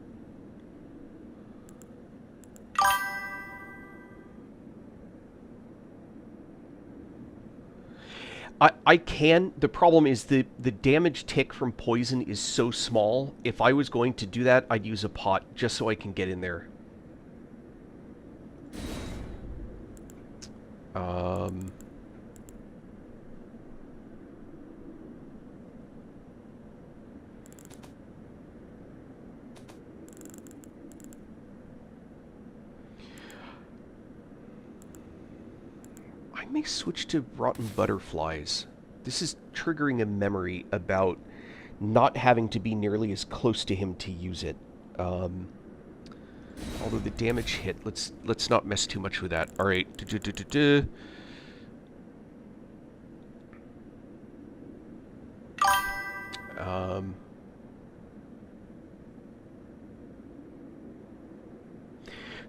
I can. The problem is the damage tick from poison is so small. If I was going to do that, I'd use a pot just so I can get in there. I may switch to rotten butterflies. This is triggering a memory about not having to be nearly as close to him to use it. Although the damage hit, let's not mess too much with that. All right.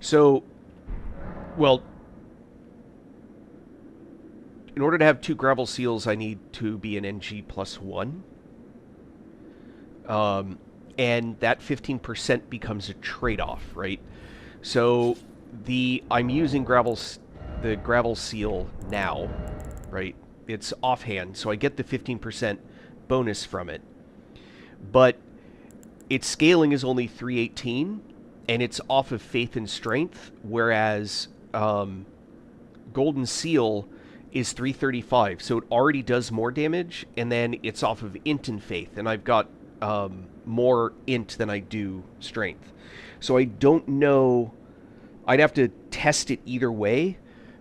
So, well, in order to have 2 gravel seals, I need to be an NG +1. And that 15% becomes a trade-off, right? So I'm using the gravel seal now, right? It's offhand, so I get the 15% bonus from it. But its scaling is only 318, and it's off of faith and strength, whereas going golden seal is 335, so it already does more damage, and then it's off of int and faith, and I've got more int than I do strength. So I don't know. I'd have to test it either way,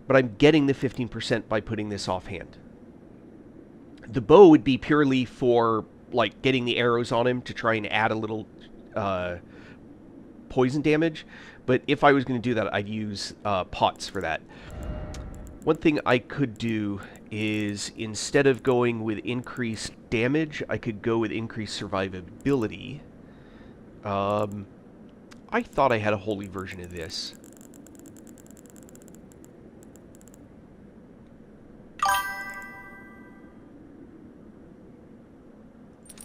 but I'm getting the 15% by putting this offhand. The bow would be purely for like getting the arrows on him to try and add a little poison damage, but if I was going to do that, I'd use pots for that. One thing I could do is, instead of going with increased damage, I could go with increased survivability. I thought I had a holy version of this.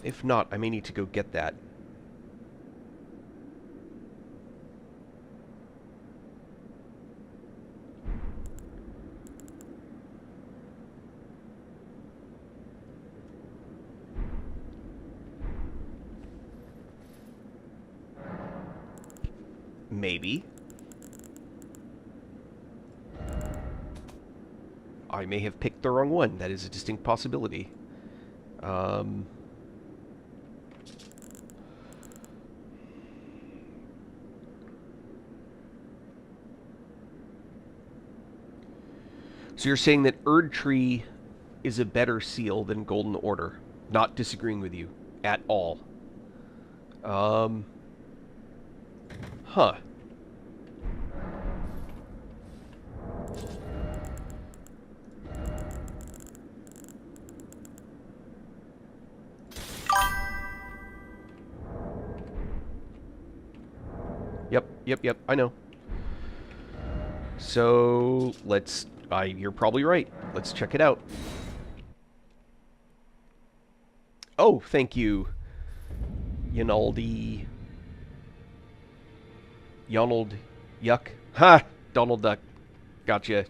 If not, I may need to go get that. Maybe. I may have picked the wrong one. That is a distinct possibility. So you're saying that Erdtree is a better seal than Golden Order? Not disagreeing with you at all. Huh. Yep, I know. So, let's... you're probably right. Let's check it out. Oh, thank you, Yonaldi... Yonald Yuck. Ha! Donald Duck. Gotcha.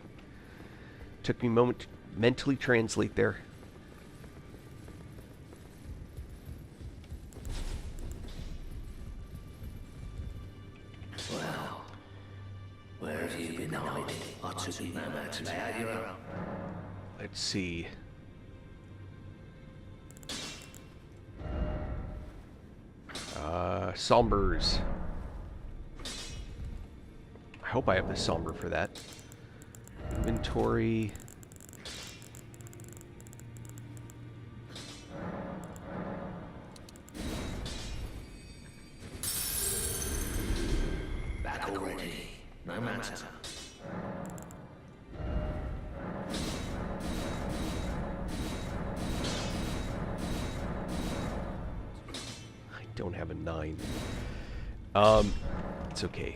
Took me a moment to mentally translate there. Well, where have you been hiding? I took you no matter how you're up. Let's see. Sombers. I hope I have the somber for that. Inventory. Back already. No matter. I don't have a 9. It's okay.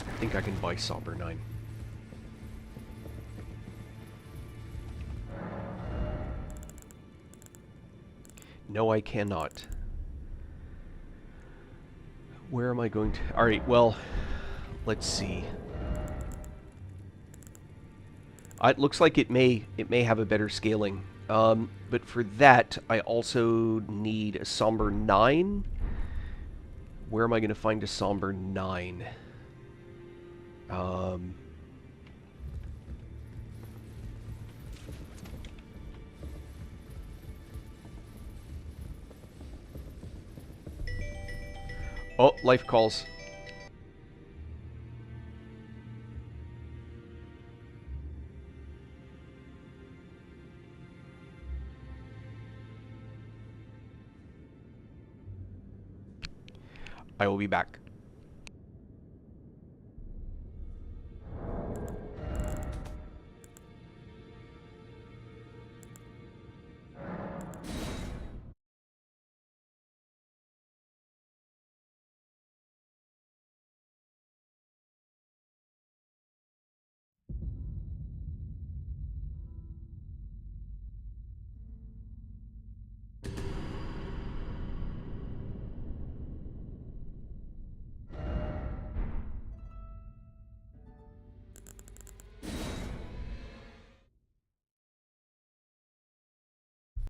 I think I can buy Somber 9. No, I cannot. Where am I going to... Alright, well, let's see. It looks like it may have a better scaling. But for that, I also need a Somber 9. Where am I going to find a Somber 9? Oh, life calls. I will be back.